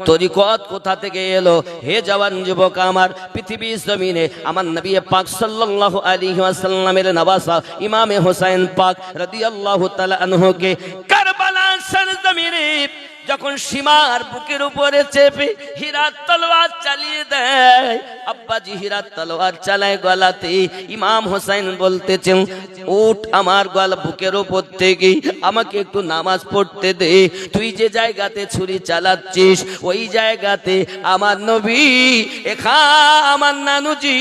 তরিকত কোথা থেকে এলো? হে জওয়ান যুবক আমার, পৃথিবীর জমিনে আমার নবী পাক সাল্লাল্লাহু আলাইহি ওয়াসাল্লামের নওয়াসা ইমামে হোসেন পাক রাদিয়াল্লাহু তাআলা আনহুকে কারবালার সরজমিনে যখন সীমার বুকের উপরে চেপে হীরার তলোয়ার চালিয়ে দেয়, আব্বাজি হীরার তলোয়ার চালায় গলাতে, ইমাম হোসেন বলতেছেন, উঠ আমার গলা বুকের উপর থেকে, আমাকে একটু নামাজ পড়তে দে। তুই যে জায়গাতে ছুরি চালাচ্ছিস ওই জায়গাতে আমার নবী আমার নানুজি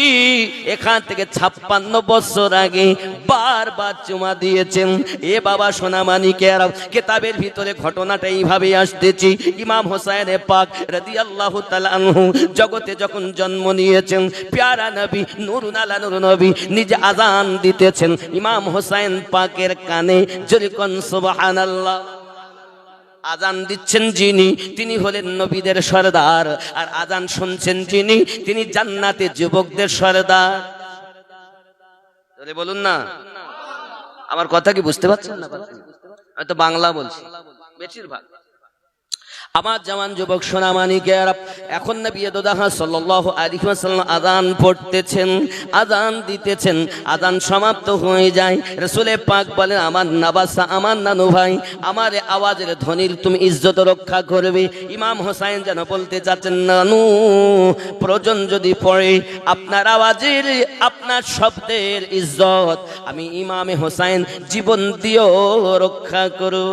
এখান থেকে 56 বছর আগে বারবার চুমা দিয়েছেন। এ বাবা সোনামানিকেরা, কিতাবের ভিতরে ঘটনাটা এইভাবে আসতেছি। ইমাম হোসেন পাক রাদিয়াল্লাহু তাআলা আনহু জগতে যখন জন্ম নিয়েছেন, প্যারা নবী নূরুন আলা নূর নবী নিজে আযান দিতেছেন ইমাম হোসেন পাকের কানে। জোরে কোন সুবহানাল্লাহ। আজান দিচ্ছেন যিনি, তিনি হলেন নবীদের সরদার, আর আজান শুনছেন যিনি, তিনি জান্নাতে যুবকদের সরদার। বলুন না, আমার কথা কি বুঝতে পারছেন না? আমি তো বাংলা বলছি বেশিরভাগ। আমার জওয়ান যুবক সোনামানিকেরা, এখন নবী দোদাহা সাল্লাল্লাহু আলাইহি ওয়াসাল্লাম আযান পড়তেছেন, আযান দিতেছেন, আযান সমাপ্ত হয়ে যায়। রাসূলে পাক বলেন, আমার নাবাসা, আমার নানু ভাই, আমার আওয়াজের ধ্বনির তুমি ইজ্জত রক্ষা করবে। ইমাম হোসেন যেন বলতে চাচ্ছেন, নানু প্রয়োজন যদি পড়ে আপনার আওয়াজের, আপনার শব্দের ইজ্জত আমি ইমামে হোসেন জীবন দিয়েও রক্ষা করব।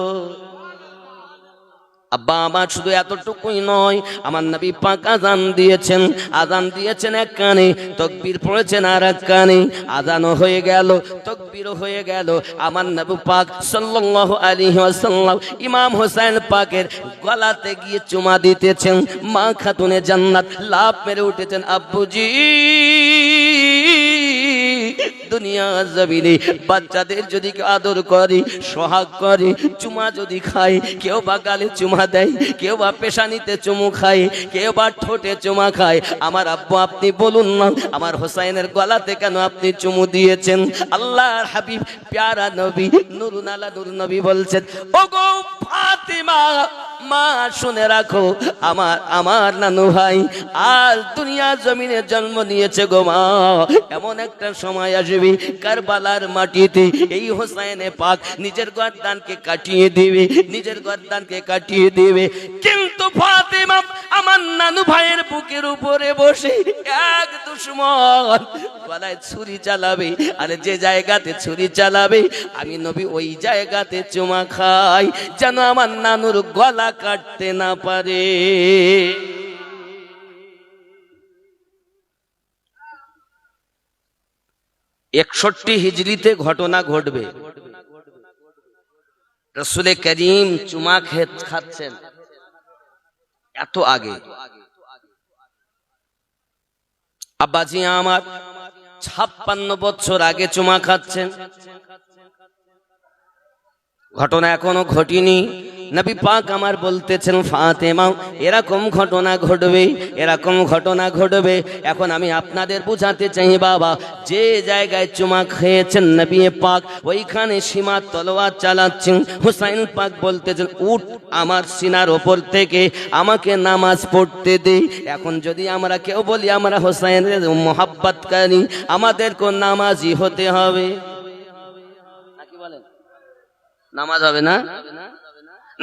আব্বা আমার শুধু এতটুকুই নয়, আমার নবী পাক আযান দিয়েছেন, আযান দিয়েছেন এক কানে, তাকবীর পড়েছেন আর এক কানে। আযানও হয়ে গেল, তাকবীরও হয়ে গেল। আমার নবী পাক সাল্লাল্লাহু আলাইহি ওয়াসাল্লাম ইমাম হোসেন পাকের গলাতে গিয়ে চুমা দিতেছেন। মা খাতুনে জান্নাত লাফ মেরে উঠেছেন, আব্বুজি দুনিয়া জমিনে বাচ্চাদের যদি আদর করে, সোহাগ করে, চুমা যদি খায়, কেউ বা গালে চুমা দেয়, কেউ বা পেশানিতে চুমু খায়, কেউ বা ঠোঁটে চুমা খায়, আমার আব্বু আপনি বলুন না আমার হোসেনের গলাতে কেন আপনি চুমু দিয়েছেন? আল্লাহর হাবিব প্যারা নবী নূরুন আলা নূর নবী বলছেন, ওগো ফাতিমা, মা শুনে রাখো, আমার নানু ভাই আজ দুনিয়া জমিনে জন্ম নিয়েছে গো মা। এমন একটা সময় আসবে কারবালার মাটিতে এই হোসেনে পাক নিজের গর্দানকে কাটিয়ে দিবে, নিজের গর্দানকে কাটিয়ে দিবে। কিন্তু ফাতিমা আমার নানু ভাইয়ের বুকের উপরে বসে এক দুশমন গলায় ছুরি চালাবে, আর যে জায়গাতে ছুরি চালাবে আমি নবী ওই জায়গাতে চুমা খাই, যেন আমার নানুর গলা কাটতে না পারে। 61 হিজরিতে ঘটনা ঘটবে। রাসূলে করিম চুমা খাচ্ছেন এত আগে। আব্বাজি আমার 56 বছর আগে চুমা খাচ্ছেন। ঘটনা এখনো ঘটেনি। নবী পাক আমার বলতেছেন, ফাতেমা এরকম ঘটনা ঘটবে, এরকম ঘটনা ঘটবে। এখন আমি আপনাদের বোঝাতে চাই বাবা, যে জায়গায় চুমা খেয়েছেন নবী পাক ওইখানে সীমা তলোয়ার চালাচ্ছেন। হুসাইন পাক বলতেছেন, উঠ আমার সিনার ওপর থেকে, আমাকে নামাজ পড়তে দে। এখন যদি আমরা কেউ বলি আমরা হুসাইনের মোহাব্বতকারী, আমাদেরকে নামাজি হতে হবে, নাকি বলেন? নামাজ হবে না?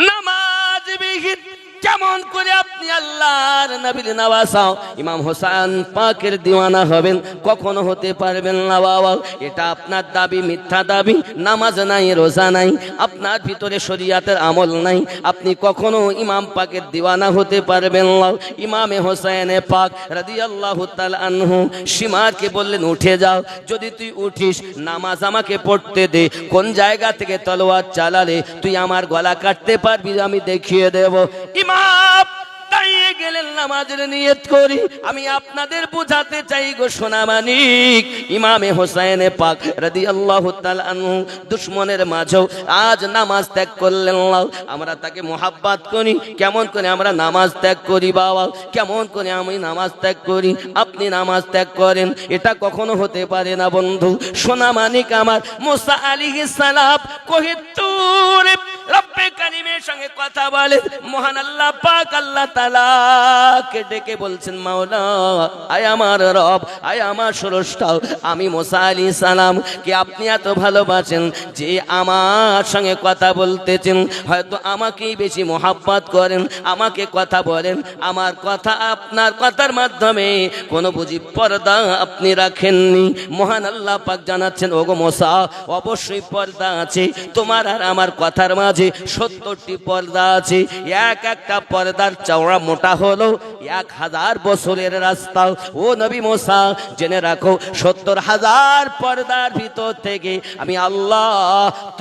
নামাজ বিহীন কেমন করে আপনি আল্লাহর নবীর নওয়াসা ইমাম হোসেন পাকের দিওয়ানা হবেন? কখনো হতে পারবেন না বাবা। এটা আপনার দাবি মিথ্যা দাবি। নামাজ নাই, রোজা নাই, আপনার ভিতরে শরীয়তের আমল নাই, আপনি কখনো ইমাম পাকের দিওয়ানা হতে পারবেন না। ইমামে হোসেন পাক রাদিয়াল্লাহু তাআলা আনহু সীমাকে বললেন, উঠে যাও, যদি তুই উঠিস নামাজ আমাকে পড়তে দে। কোন জায়গা থেকে তলোয়ার চালালে তুই আমার গলা কাটতে পারবি আমি দেখিয়ে দেব। ইমাম দাঁড়িয়ে গেলেন, নামাজের নিয়ত করি। আমি আপনাদের বোঝাতে চাই গো সোনামানিক, ইমামে হোসেন পাক রাদিয়াল্লাহু তাআলা আনহু দুশমনের মাঝেও আজ নামাজ ত্যাগ করলেন। আমরা তাকে মোহাব্বত করি, কেমন করে আমরা নামাজ ত্যাগ করি বাবা? কেমন করে আমি নামাজ ত্যাগ করি, আপনি নামাজ ত্যাগ করেন? এটা কখনো হতে পারে না বন্ধু। সোনামানিক আমার, মুসা আলাইহিস সালাম কোহে তুর রব্বে কারিমের সঙ্গে কথা বলে, মহান আল্লাহ পাক আল্লাহ তাআলা কে ডেকে বলছেন, মাওলা আয় আমার রব, আয় আমার স্রষ্টা, আমি মুসা আলাইহিস সালাম কে আপনি এত ভালোবাসেন যে আমার সঙ্গে কথা বলতেছেন, হয়তো আমাকেই বেশি মোহাব্বত করেন, আমাকে কথা বলেন, আমার কথা আপনার কথার মাধ্যমে কোনো বুঝি পর্দা আপনি রাখেননি। মহান আল্লাহ পাক জানাচ্ছেন, ওগো মুসা অবশ্যই পর্দা আছে, তোমার আর আমার কথার মাঝে 70টি পর্দা আছে। এক একটা পর্দার চওড়া মোটা হলো 1000 বছরের রাস্তা। ও নবী মুসা জেনে রাখো, 70,000 পর্দার ভিতর থেকে আমি আল্লাহ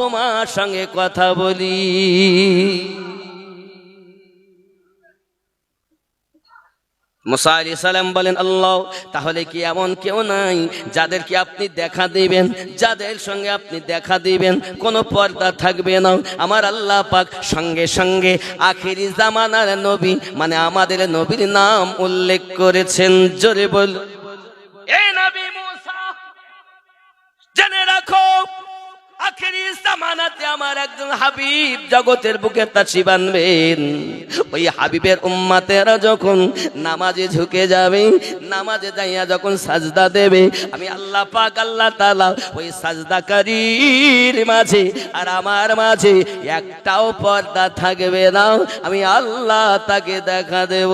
তোমার সঙ্গে কথা বলি। মুসা আলাইহিস সালাম বলেন, আল্লাহ তাহলে কি এমন কেউ নাই যাদেরকে আপনি দেখা দিবেন, যাদের সঙ্গে আপনি দেখা দিবেন কোনো পর্দা থাকবে না? আমার আল্লাহ পাক সঙ্গে সঙ্গে আখিরি জামানার নবী মানে আমাদের নবীর নাম উল্লেখ করেছেন। জোরে বল, এই নবী মুসা জেনে রাখো, আখিরি জামানাতে আমার একজন হাবিব জগতের বুকে তাসরিফ আনবেন। ওই হাবিবের উম্মতেরা যখন নামাজে ঝুঁকে যাবে, নামাজে যাইয়া যখন সাজদা দেবে, আমি আল্লাহ পাক আল্লাহ তাআলা ওই সাজদাকারীর মাঝে আর আমার মাঝে একটাও পর্দা থাকবে না, আমি আল্লাহ তাকে দেখা দেব।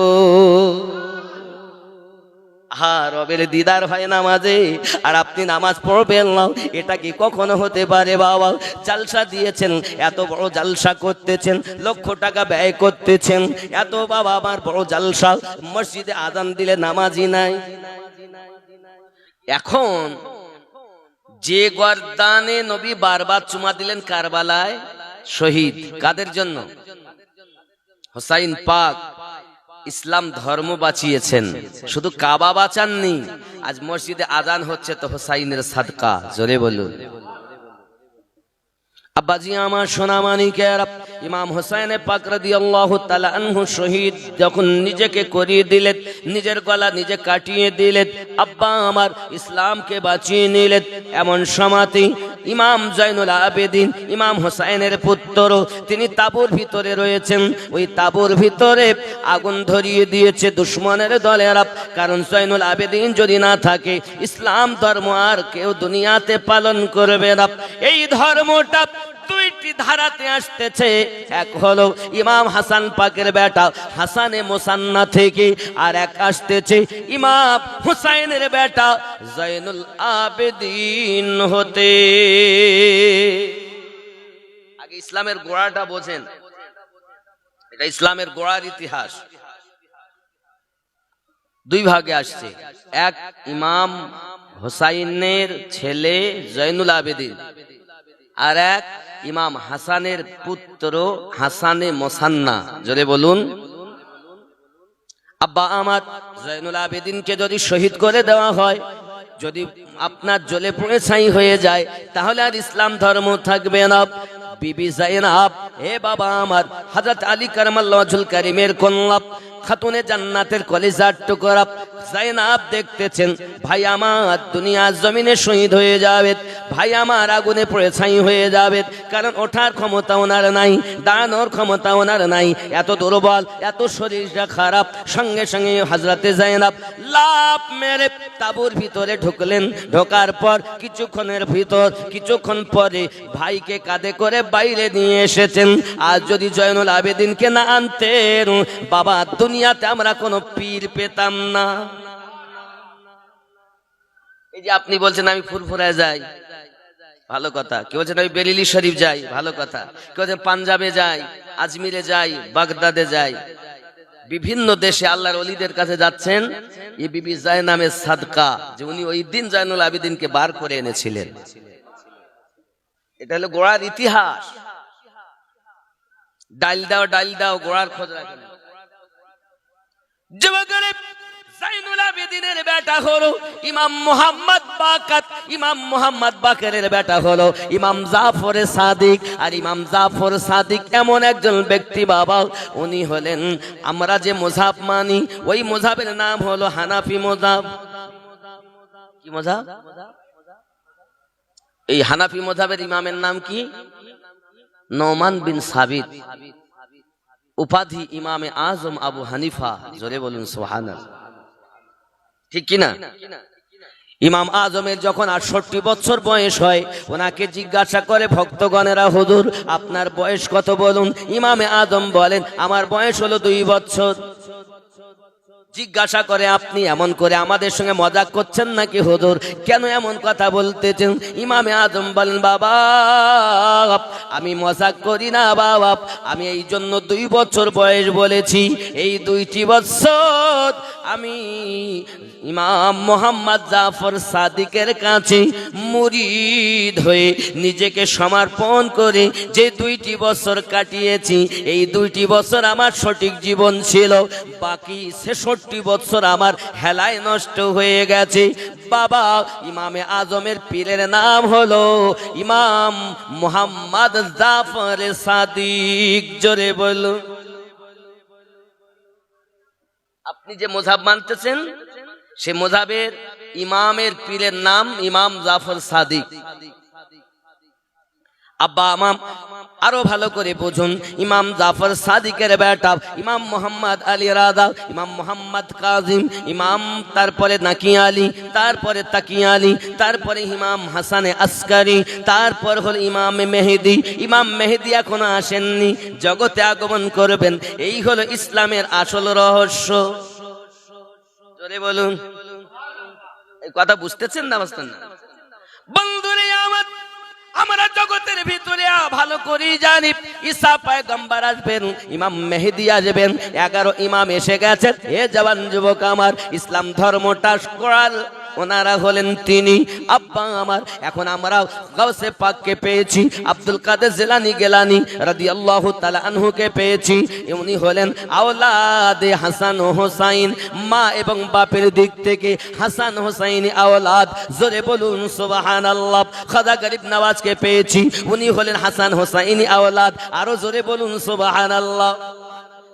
রবের দিদার হয় নামাজে, আর আপনি নামাজ পড়বেন না, এটা কি কখনো হতে পারে? বাবা জালসা দিয়েছেন, এত বড় জালসা করতেছেন, লক্ষ টাকা ব্যয় করতেছেন, এত বাবা আমার বড় জালসা, মসজিদে আজান দিলে নামাজই নাই। এখন যে গর্দানে নবী বারবার চুমা দিলেন কারবালায় শহীদ, কাদের জন্য? হুসাইন পাক ইসলাম ধর্ম বাঁচিয়েছেন, শুধু কাবা বাঁচাননি। আজ মসজিদে আজান হচ্ছে তো হুসাইনের সাদকা। জোরে বলুন। আব্বাজি আমার সোনামানিকের, ইমাম হুসাইন পাক রাদিয়াল্লাহু তাআলা আনহু শহীদ যখন নিজেকে করিয়ে দিলেন, নিজের গলা নিজে কাটিয়ে দিলেন, আব্বা আমার ইসলামকে বাঁচিয়ে নিলেন, এমন সময়তে ইমাম জয়নুল আবেদিন ইমাম হুসাইনের পুত্র তিনি তাঁবুর ভিতরে রয়েছেন। ওই তাঁবুর ভিতরে আগুন ধরিয়ে দিয়েছে দুশমনের দলেরা, কারণ জয়নুল আবেদিন যদি না থাকে ইসলাম ধর্ম আর কেউ দুনিয়াতে পালন করবে না। এই ধর্মটা দুইটি ধারাতে আসতেছে, এক হলো ইমাম হাসান পাকের বেটা হাসানে মুসান্না থেকে, আর এক আসতেছে ইমাম হুসাইনের বেটা জয়নুল আবেদিন হতে। আগে ইসলামের গোড়াটা বোঝেন, এটা ইসলামের গোড়ার ইতিহাস। দুই ভাগে আসছে, এক ইমাম হুসাইনের ছেলে জয়নুল আবেদিন, আর এক ইমাম হাসানের পুত্র হাসানে মুসান্না। জোরে বলুন। আব্বা আমার জয়নুল আবেদিনকে যদি শহীদ করে দেওয়া হয়, যদি আপনার জ্বলে পুড়ে ছাই হয়ে যায়, তাহলে আর ইসলাম ধর্ম থাকবে না। বিবি জাইনাব, হে বাবা আমার, হযরত আলী কারামাল্লাহু ওয়াজহুল কারীমের কন্যা, খাতুনে জান্নাতের কলিজার টুকরা জাইনাব দেখতেছেন ভাই আমার দুনিয়ার জমিনে শহীদ হয়ে যাবে, ভাই আমার আগুনে পড়ে ছাই হয়ে যাবে, কারণ ওঠার ক্ষমতা ওনার নাই, দাঁড়ানোর ক্ষমতা ওনার নাই, এত দুর্বল, এত শরীরটা খারাপ। সঙ্গে সঙ্গে হযরতে জাইনাব লাফ মেরে তাঁবুর ভিতরে ঢুকলেন। ঢোকার পর কিছুক্ষণ পরে ভাইকে কাঁধে করে বাইরে নিয়ে এসেছেন। আর যদি জয়নুল আবেদিনকে না আনতেন, বাবা দুনিয়াতে আমরা কোনো পীর পেতাম না। এই যে আপনি বলছেন আমি ফুরফুরায় যাই, ভালো কথা। কেউ বলছেন আমি বেরিলি শরীফ যাই, ভালো কথা। কেউ বলছেন পাঞ্জাবে যাই, আজমিরে যাই, বাগদাদে যাই, বিভিন্ন দেশে আল্লাহর ওলিদের কাছে যাচ্ছেন। এই বিবি জায়নামের সাদকা, যে উনি ওই দিন জয়নুল আবেদিনকে বার করে এনেছিলেন। এটা হলো গোড়ার ইতিহাস। ডাল দাও গোড়ার খোঁজ রাখেন। যুবকেরা, জাইনুল আবেদিনের বেটা হলো ইমাম মুহাম্মদ বাকাত, ইমাম মুহাম্মদ বাকেরের বেটা হলো ইমাম জাফর সাদিক। আর ইমাম জাফর সাদিক এমন একজন ব্যক্তি বাবা, উনি হলেন আমরা যে মুযহাব মানি, ওই মুযহাবের নাম হলো হানাফি মুযহাব। কি মুযহাব? এই হানাফি মুযহাবের ইমামের নাম কি? নোমান বিন সাবিত, উপাধি ইমামে আজম আবু হানিফা। জোরে বলুন সুবহানাল্লাহ, ঠিক কিনা? ইমাম আজমের যখন 68 বছর বয়স হয়, ওনাকে জিজ্ঞাসা করে ভক্তগণেরা, হুজুর আপনার বয়স কত বলুন। ইমামে আজম বলেন, আমার বয়স হলো 2 বছর। জিজ্ঞাসা করে, আপনি এমন করে আমাদের সঙ্গে মজাক করছেন নাকি হুজুর? কেন এমন কথা বলতেছেন? ইমামে আজম বলেন, বাবা আমি মজাক করি না বাবা, আমি এই জন্য 2 বছর বয়স বলেছি। এই 2টি বছর আমি ইমাম মোহাম্মদ জাফর সাদিকের কাছে মুরিদ হয়ে নিজেকে সমর্পণ করে যে 2টি বছর কাটিয়েছি, এই 2টি বছর আমার সঠিক জীবন ছিল। বাকি 66 বছর আমার হেলায় নষ্ট হয়ে গেছে। বাবা ইমামে আজমের পীরের নাম হলো ইমাম মোহাম্মদ জাফর সাদিক। জোরে বলো। আপনি যে মযহাব মানতেছেন, সে মযহাবের ইমামের পীরের নাম ইমাম জাফর সাদিক। আব্বা ইমাম আরো ভালো করে বুঝুন, ইমাম জাফর সাদিকের বেটা ইমাম মোহাম্মদ আলী রাজা, ইমাম মোহাম্মদ কাজিম, ইমাম তারপরে নাকি আলী, তারপরে তাকি আলী, তারপরে ইমাম হাসানে আসকারি, তারপর হল ইমাম মেহেদি। ইমাম মেহেদি এখনো আসেননি, জগতে আগমন করবেন। এই হলো ইসলামের আসল রহস্য। জোরে বলুন, এই কথা বুঝতেছেন না বুঝতেন না? বন্ধুরে আমার, আমরা জগতের ভিতরে ভালো করে জানি ঈসা পয়গম্বর আসবেন, ইমাম মেহেদি আসবেন। 11 ইমাম এসে গেছেন। হে জওয়ান যুবক আমার, ইসলাম ধর্মটা করার ওনারা হলেন তিনি। আব্বা আমার, এখন আমরা গাউসে পাককে পেয়েছি, আব্দুল কাদের জিলানী গেলানী রাদিয়াল্লাহু তাআলা আনহুকে পেয়েছি। উনি হলেন আওলাদে হাসান ও হোসাইন, মা এবং বাপের দিক থেকে হাসান হোসাইনি আওলাদ। জোরে বলুন সুবহানাল্লাহ। খাজা গরিব নওয়াজকে পেয়েছি, উনি হলেন হাসান হোসাইনি আওলাদ। আরো জোরে বলুন সুবহানাল্লাহ।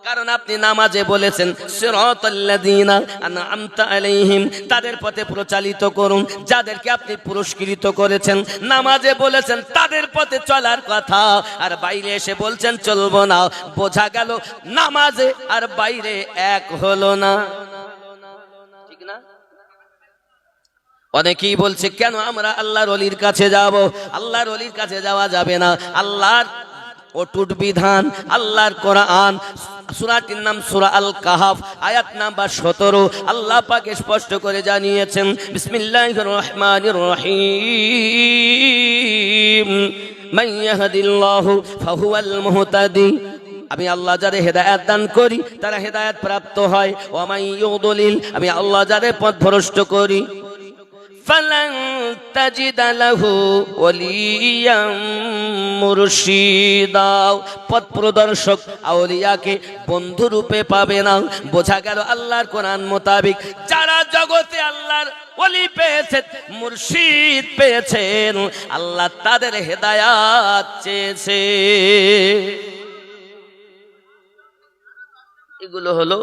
কারণ আপনি নামাজে বলেছেন সিরাতাল্লাযীনা আনআমতা আলাইহিম, তাদের পথে প্রচালিত করুন যাদেরকে আপনি পুরস্কৃত করেছেন। নামাজে বলেছেন তাদের পথে চলার কথা, আর বাইরে এসে বলছেন চলবো না। বোঝা গেল নামাজে আর বাইরে এক হলো না, ঠিক না? অনেকেই বলছে কেন আমরা আল্লাহর ওলির কাছে যাব? আল্লাহর ওলির কাছে যাওয়া যাবে না। আল্লাহর অটুট বিধান, আল্লাহর কোরআন, সূরাটির নাম সূরা আল কাহাফ, আয়াত নাম্বার 17। আল্লাহ পাক স্পষ্ট করে জানিয়েছেন, বিসমিল্লাহির রহমানির রহিম, মান ইয়াহদিল্লাহু ফাহুয়াল মুহতাদি। আমি আল্লাহ যাদের হেদায়েত দান করি তারা হেদায়েত প্রাপ্ত হয়। ওয়া মান ইউদলিল, আমি আল্লাহ যাদের পথ ভ্রষ্ট করি ফালান তাজিদা লাহু ওয়ালিয়াম মুরশিদা, পথ প্রদর্শক আউলিয়াকে বন্ধু রূপে পাবে না। বোঝা গেল আল্লাহর কোরআন মোতাবেক যারা জগতে আল্লাহর ওলি পেয়েছেন, মুর্শিদ পেয়েছেন, আল্লাহ তাদের হেদায়াত চেয়েছে। এগুলো হলো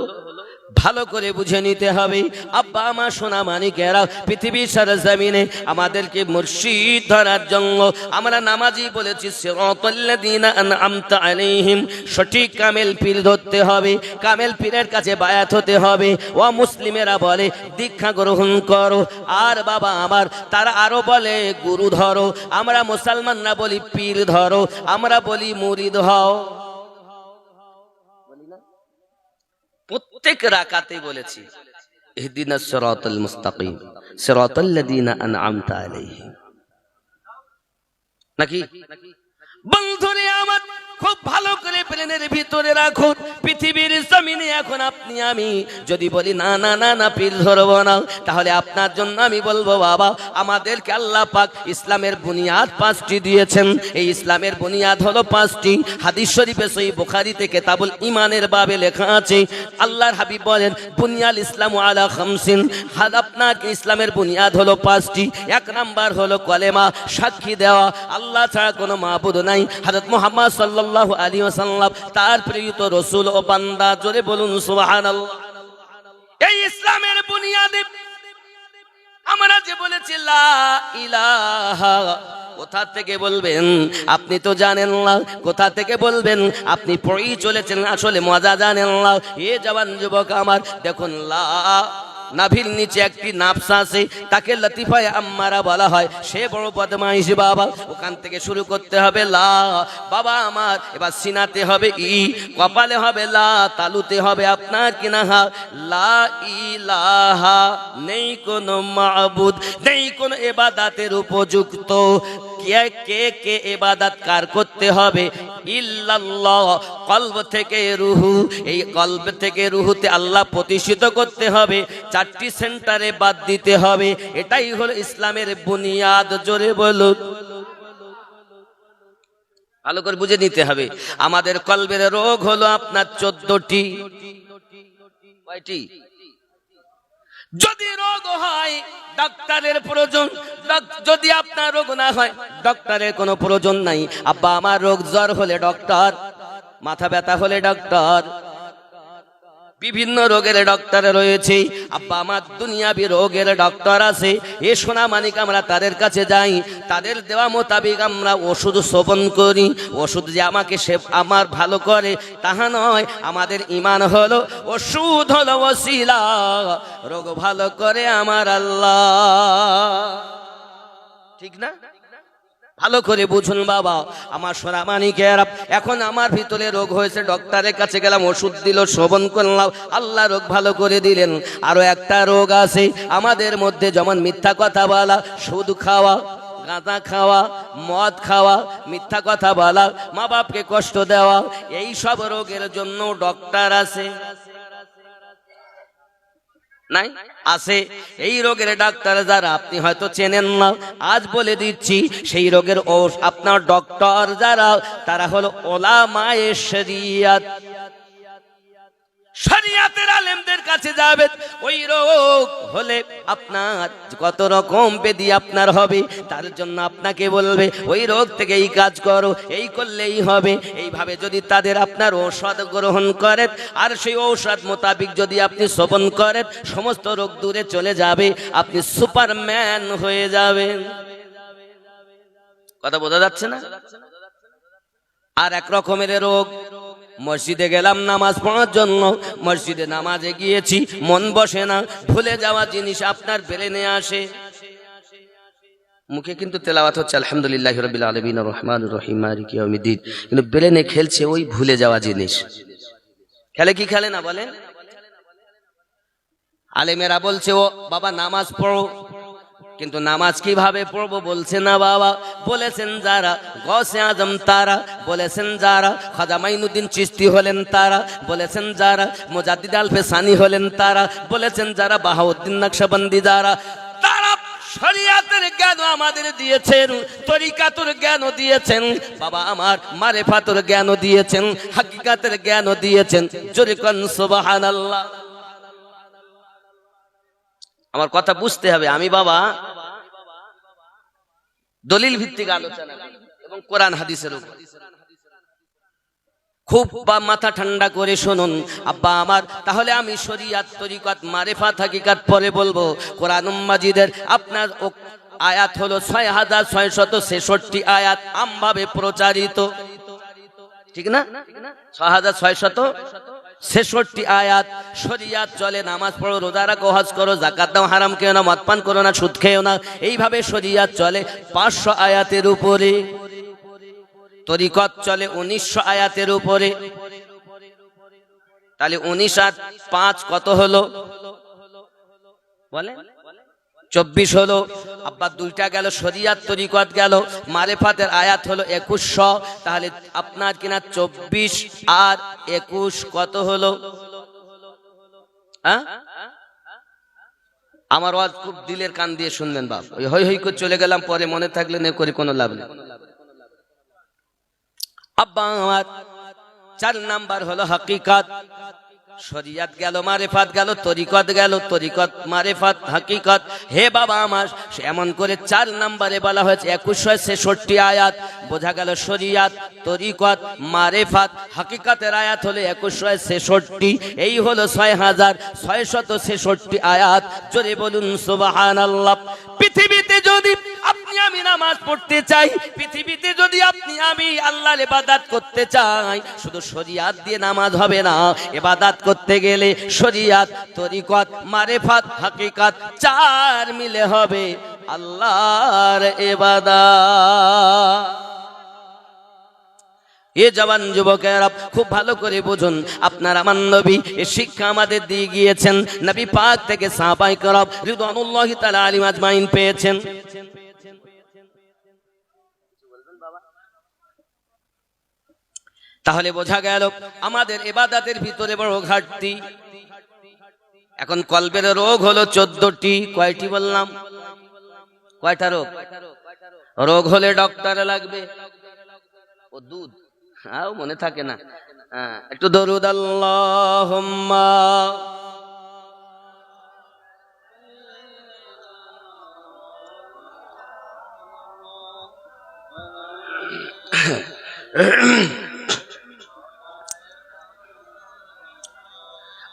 ভালো করে বুঝে নিতে হবে। আব্বা আমার সোনা মানিকেরা, পৃথিবীর সরজমিনে আমাদেরকে মুর্শিদ ধরার জন্য আমরা নামাজি বলেছি সিরাতাল্লাযীনা আনআমতা আলাইহিম, সঠিক কামেল পীর ধরতে হবে, কামেল পীরের কাছে বায়াত হতে হবে। ও মুসলিমেরা বলে দীক্ষা গ্রহণ করো, আর বাবা আমার তারা আরো বলে গুরু ধরো। আমরা মুসলমানরা বলি পীর ধরো, আমরা বলি মুরিদ হও। প্রত্যেক রাকাতে বলেছি ইহদিনাস সিরাতাল মুস্তাকিম সিরাতাল্লাযীনা আনআমতা আলাইহিম, নাকি? বন্ধুরে আমার, খুব ভালো করে প্লেনের ভিতরে রাখুন। পৃথিবীর জমিনে এখন আপনি আমি যদি বলি না না না না পীর ধরবো না, তাহলে আপনার জন্য আমি বলবো বাবা আমাদেরকে আল্লাহ পাক ইসলামের বুনিয়াদ 5টি দিয়েছেন। এই ইসলামের বুনিয়াদ হলো 5টি। হাদিস শরীফে সহিহ বুখারীতে কিতাবুল ঈমানের বাবে লেখা আছে, আল্লাহর হাবিব বলেন বুনিয়াল ইসলামু আলা খামসিন, আপনার ইসলামের বুনিয়াদ হলো 5টি। 1 নাম্বার হলো কলেমা, সাক্ষী দেওয়া আল্লাহ ছাড়া কোনো মাবুদ নাই, হযরত মুহাম্মদ সাল্লাল্লাহু আলাইহি ওয়াসাল্লাম তার প্রেরিত রাসূল ও বান্দা। জোরে বলুন সুবহানাল্লাহ। এই ইসলামের বুনিয়াদে আমরা যে বলেছি লা ইলাহা, কোথা থেকে বলবেন? আপনি তো জানেন না। কোথা থেকে বলবেন? আপনি পড়েই চলেছেন, আসলে মজা জানেন না। এ জওয়ান যুবক আমার, দেখুন লা, নাভির নিচে একটি নাফস আছে, তাকে লতিফায়ে আম্মারা বলা হয়। সে বড় বদমাইশ বাবা। ওখান থেকে শুরু করতে হবে লা, বাবা আমার। এবার সিনাতে হবে ই, কপালে হবে লা, তালুতে হবে আপনার কিনা হা। লা ইলাহা, নেই কোনো মাবুদ, নেই কোনো ইবাদতের উপযুক্ত। কে কে ইবাদত কার করতে হবে? ইল্লাল্লাহ। কলব থেকে রুহু, এই কলব থেকে রুহুতে আল্লাহ প্রতিষ্ঠিত করতে হবে। চারটি সেন্টারে বাদ দিতে হবে। এটাই হলো ইসলামের বুনিয়াদ। জোরে বলুন। ভালো করে বুঝে নিতে হবে। আমাদের কলবের রোগ হলো আপনার 14টি। কয়টি? যদি রোগ হয় ডাক্তারের প্রয়োজন, যদি আপনার রোগ না হয় ডক্টরের কোনো প্রয়োজন নাই। আব্বা আমার রোগ জ্বর হলে ডক্টর, মাথা ব্যথা হলে ডক্টর, বিভিন্ন রোগের ডক্টর রয়েছে। আব্বা আমার দুনিয়াবি রোগের ডক্টর আছে। এ সোনা মানিক, আমরা তাদের কাছে যাই, তাদের দেওয়া মোতাবেক আমরা ওষুধ সেবন করি। ওষুধ যে আমাকে আমার ভালো করে তাহা নয়। আমাদের ঈমান হলো ওষুধ, হলো ওসিলা। রোগ ভালো করে আমার আল্লাহ। ঠিক না? ভালো করে বুঝুন বাবা আমার সোনা মানিকের। এখন আমার ভিতরে রোগ হয়েছে, ডক্টরের কাছে গেলাম, ওষুধ দিল, সেবন করলাম, আল্লাহ রোগ ভালো করে দিলেন। আরো একটা রোগ আছে আমাদের মধ্যে, যেমন মিথ্যা কথা বলা, সুদ খাওয়া, গাঁজা খাওয়া, মদ খাওয়া, মিথ্যা কথা বলা, মা বাপকে কষ্ট দেওয়া। এই সব রোগের জন্য ডক্টর আছে নাই? আছে। এই রোগের ডাক্তার যারা আপনি হয়তো চেনেন না, আজ বলে দিচ্ছি, সেই রোগের আপনার ডক্টর যারা, তারা হলো উলামায়ে শরিয়াত। শরিয়াতের আলেমদের কাছে যাবেন। ওই রোগ হলে আপনার কত রকম ব্যাধি আপনার হবে, তার জন্য আপনাকে বলবে ওই রোগ থেকে এই কাজ করো, এই করলেই হবে। এইভাবে যদি তাদের আপনার ঔষধ গ্রহণ করেন, আর সেই ঔষধ মোতাবিক যদি আপনি সেবন করেন, সমস্ত রোগ দূরে চলে যাবে, আপনি সুপারম্যান হয়ে যাবেন। কথা বোঝা যাচ্ছে না? আর এক রকমের রোগ, মসজিদে গেলাম নামাজ পড়ার জন্য, মসজিদে নামাজে গিয়েছি, মন বসে না, ভুলে যাওয়া জিনিস আপনার ব্রেনে আসে। মুখে কিন্তু তেলাওয়াত হচ্ছে আলহামদুলিল্লাহি রাব্বিল আলামিন আর রহমানির রহিম মালিকি ইয়াউমিদ্দিন, কিন্তু ব্রেনে খেলছে ওই ভুলে যাওয়া জিনিস। খেলে কি খেলে না বলেন? আলেমেরা বলছে ও বাবা নামাজ পড়ো, কিন্তু নামাজ কিভাবে পড়বো বলছে না বাবা। বলেছেন যারা গৌসে আজম তারা, বলেছেন যারা খাজা মাইনুদ্দিন চিশতি হলেন তারা, বলেছেন যারা মুজাদ্দিদ আলফে সানি হলেন তারা, বলেছেন যারা বাহাউদ্দিন নকশবন্দি যারা, তারা শরিয়াতের জ্ঞান আমাদের দিয়েছেন, তরিকাতুর জ্ঞান দিয়েছেন বাবা আমার, মারেফাতুর জ্ঞান দিয়েছেন, হাকিকাতের জ্ঞান দিয়েছেন। জোরে কোন সুবহানাল্লাহ। আমার কথা বুঝতে হবে। আমি বাবা দলিল ভিত্তিক আলোচনা এবং কোরআন হাদিসের উপর খুব মাথা ঠান্ডা করে শুনুন আব্বা আমার। তাহলে আমি শরিয়াত, তরিকত, মারিফাত, হাকিকাত পরে বলবো। কোরআন মাজিদের আপনার আয়াত হলো ৬৬৬৬ আয়াত আমভাবে প্রচারিত, ঠিক না? ৬৬৬৬ আয়াত শরিয়াত চলে। নামাজ পড়ো, রোজা রাখো, হজ করো, যাকাত দাও, হারাম খেও না, মদ পান করো না, সুদ খেও না, এইভাবে শরিয়াত চলে ৫০০ আয়াতের উপরে। তরিকত চলে ১৯০০ আয়াতের উপরে। তাহলে ১৯ আর ৫ কত হলো বলে? ২৪ হলো। আব্বা দুইটা গেল, শরিয়াত তরিকত গেল, মারেফাতের আয়াত হলো ২১০০। তাহলে আপনার কিনা ২৪ আর ২১ কত হলো? আমার ওয়াজ খুব দিলের কান দিয়ে শুনবেন বাপ। ওই হই হই করে চলে গেলাম, পরে মনে থাকলে নে করে কোনো লাভ নেই। আব্বা আমার ৪ নাম্বার হলো হাকিকাত। শরিয়াত গেল, মারেফাত গেল, তরিকত গেল, তরিকত মারেফাত হাকিকত। হে বাবা আমার, এমন করে 4 নম্বরে বলা হয়েছে 2166 আয়াত। বোঝা গেল শরিয়াত, তরিকত, মারেফাত, হাকিকতের আয়াত হলো 2166। এই হলো 6666 আয়াত। জোরে বলুন সুবহানাল্লাহ। পৃথিবীতে যদি আপনি আমি নামাজ পড়তে চাই, পৃথিবীতে যদি আপনি আমি আল্লাহর ইবাদত করতে চাই, শুধু শরিয়াত দিয়ে নামাজ হবে না। ইবাদত করতে গেলে শরিয়াত, তরিকত, মারেফাত, হাকিকত 4 মিলে হবে আল্লাহর ইবাদত। এ জওয়ান যুবকেরা খুব ভালো করে বুঝুন, আপনার আমার নবী এই শিক্ষা আমাদের দিয়ে গিয়েছেন। নবী পাক থেকে সাহাবায়ে কেরাম রিদওয়ানুল্লাহি তাআলা আলাইহিম আজমাইন পেয়েছেন। তাহলে বোঝা গেল আমাদের ইবাদতের ভিতরে বড় ঘাটতি। এখন কলবের রোগ হলো 14টি। কয়টি বললাম? কয়টা রোগ? রোগ হলে ডক্টর লাগবে। ও দুধ মনে থাকে না। একটু দরুদ আল্লাহুম্মা।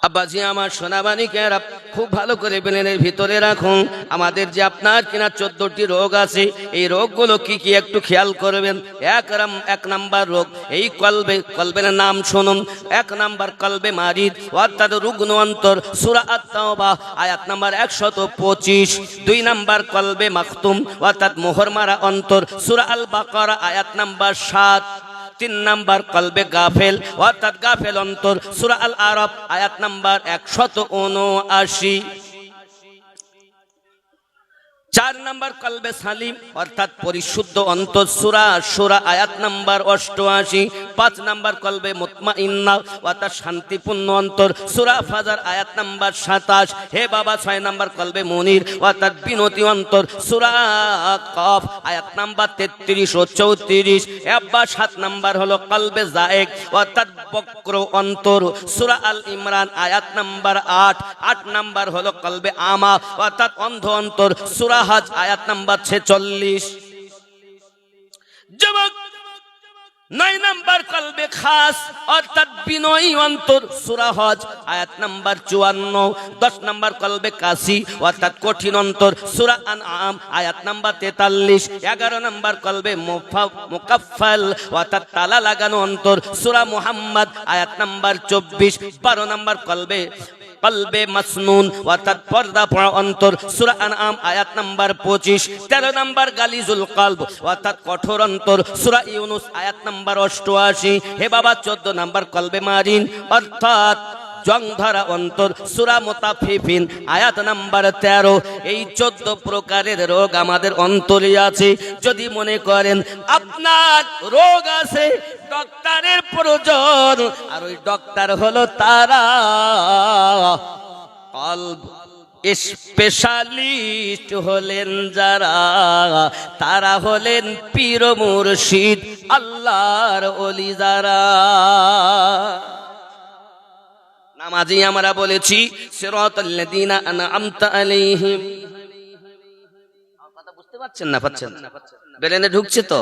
আব্বাজি আমার, সোনাবানিকেরা খুব ভালো করে ব্রেনের ভিতরে রাখুন। আমাদের যে আপনার কিনা 14টি রোগ আছে, এই রোগগুলো কি কি একটু খেয়াল করবেন। 1 নাম্বার রোগ এই কলবে। কলবের নাম শুনুন। 1 নাম্বার কলবে মারিদ অর্থাৎ রুগ্ন অন্তর, সূরা আত-তাওবা আয়াত নাম্বার 125। 2 নাম্বার কলবে মাখতুম অর্থাৎ মোহর মারা অন্তর, সূরা আল বাকারা আয়াত নাম্বার 7। 3 নাম্বার কলবে গাফেল অর্থাৎ গাফেল অন্তর, সূরা আল আরাফ আয়াত নাম্বার 179। 4 নাম্বার কলবে সালিম অর্থাৎ পরিশুদ্ধ অন্তর, সূরা শুরা আয়াত নাম্বার 88। 5 নাম্বার কলবে মুতমাইন্না অর্থাৎ শান্তিপূর্ণ অন্তর, সূরা ফাজর আয়াত নাম্বার 27। হে বাবা, 6 নাম্বার কলবে মুনির অর্থাৎ বিনতি অন্তর, সূরা কফ আয়াত নাম্বার 33 ও 34। আব্বা 7 নাম্বার হলো কলবে জায়েক অর্থাৎ বক্র অন্তর, সূরা আল ইমরান আয়াত নাম্বার 8। 8 নাম্বার হলো কলবে আমা অর্থাৎ অন্ধ অন্তর, সূরা হজ আয়াত নাম্বার 46। যুবক 9 নাম্বার কলবে খাস অর্থাৎ বিনয়ী অন্তর, সূরা হজ আয়াত নাম্বার 54। 10 নাম্বার কলবে কাসি অর্থাৎ কঠিন অন্তর, সূরা আনআম আয়াত নাম্বার 43। 11 নাম্বার কলবে মুকাফফাল অর্থাৎ তালা লাগানো অন্তর, সূরা মুহাম্মদ আয়াত নাম্বার 24। 12 নাম্বার কলবে মাসনুন অর্থাৎ পর্দা পড়া অন্তর, সূরা আনআম আয়াত নাম্বার 25। 13 নাম্বার গালিজুল কলব অর্থাৎ কঠোর অন্তর, সূরা ইউনুস আয়াত নাম্বার 88। হে বাবা 14 নাম্বার কলবে মারিন অর্থাৎ জং ধরা অন্তর, সূরা মুতাফফিফিন আয়াত নাম্বার 13। এই 14 প্রকারের রোগ আমাদের অন্তরে আছে। যদি মনে করেন আপনার রোগ আছে, ডক্টরের প্রয়োজন, আর ওই ডক্টর হলো তারা কলব স্পেশালিস্ট হলেন যারা, তারা হলেন পীর মুর্শিদ আল্লাহর ওলি যারা। নামাজি আমরা বলেছি সিরাতাল লাযিনা আনআমতা আলাইহিম। কথা বুঝতে পারছেন না? পাচ্ছেন না? ব্রেনে ঢুকছে তো?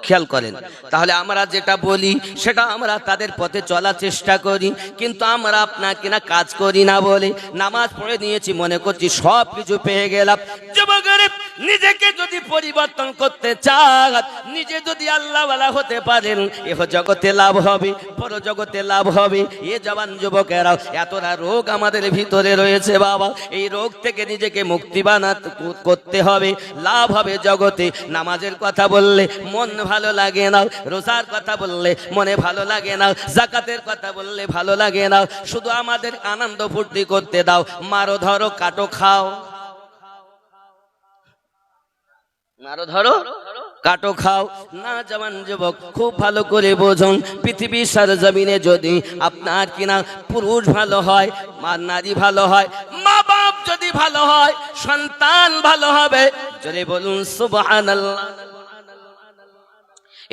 খেয়াল করেন। তাহলে আমরা যেটা বলি সেটা আমরা তাদের পথে চলার চেষ্টা করি, কিন্তু আমরা আপনাকে না কাজ করি না বলে নামাজ পড়ে নিয়েছি, মনে করছি সব কিছু পেয়ে গেলাম। যুবকেরা নিজেকে যদি পরিবর্তন করতে চান, নিজে যদি আল্লাহওয়ালা হতে পারেন, এহ জগতে লাভ হবে, পর জগতে লাভ হবে। এ জওয়ান যুবকেরা, এতটা রোগ আমাদের ভিতরে রয়েছে বাবা, এই রোগ থেকে নিজেকে মুক্তি বানাতে করতে হবে, লাভ হবে জগতে। নামাজের কথা বললে মন ভালো লাগে না, রোজার কথা বললে মনে ভালো লাগে না, যাকাতের কথা বললে ভালো লাগে না, শুধু আমাদের আনন্দ ফুর্তি করতে দাও, মারো ধরো কাটো খাও, মারো ধরো কাটো খাও না। জওয়ান যুবক খুব ভালো করে বোঝুন, পৃথিবীর সরজমিনে যদি আপনার কিনা পুরুষ ভালো হয়, মা নারী ভালো হয়, মা বাপ যদি ভালো হয়, সন্তান ভালো হবে। জোরে বলুন সুবহানাল্লাহ।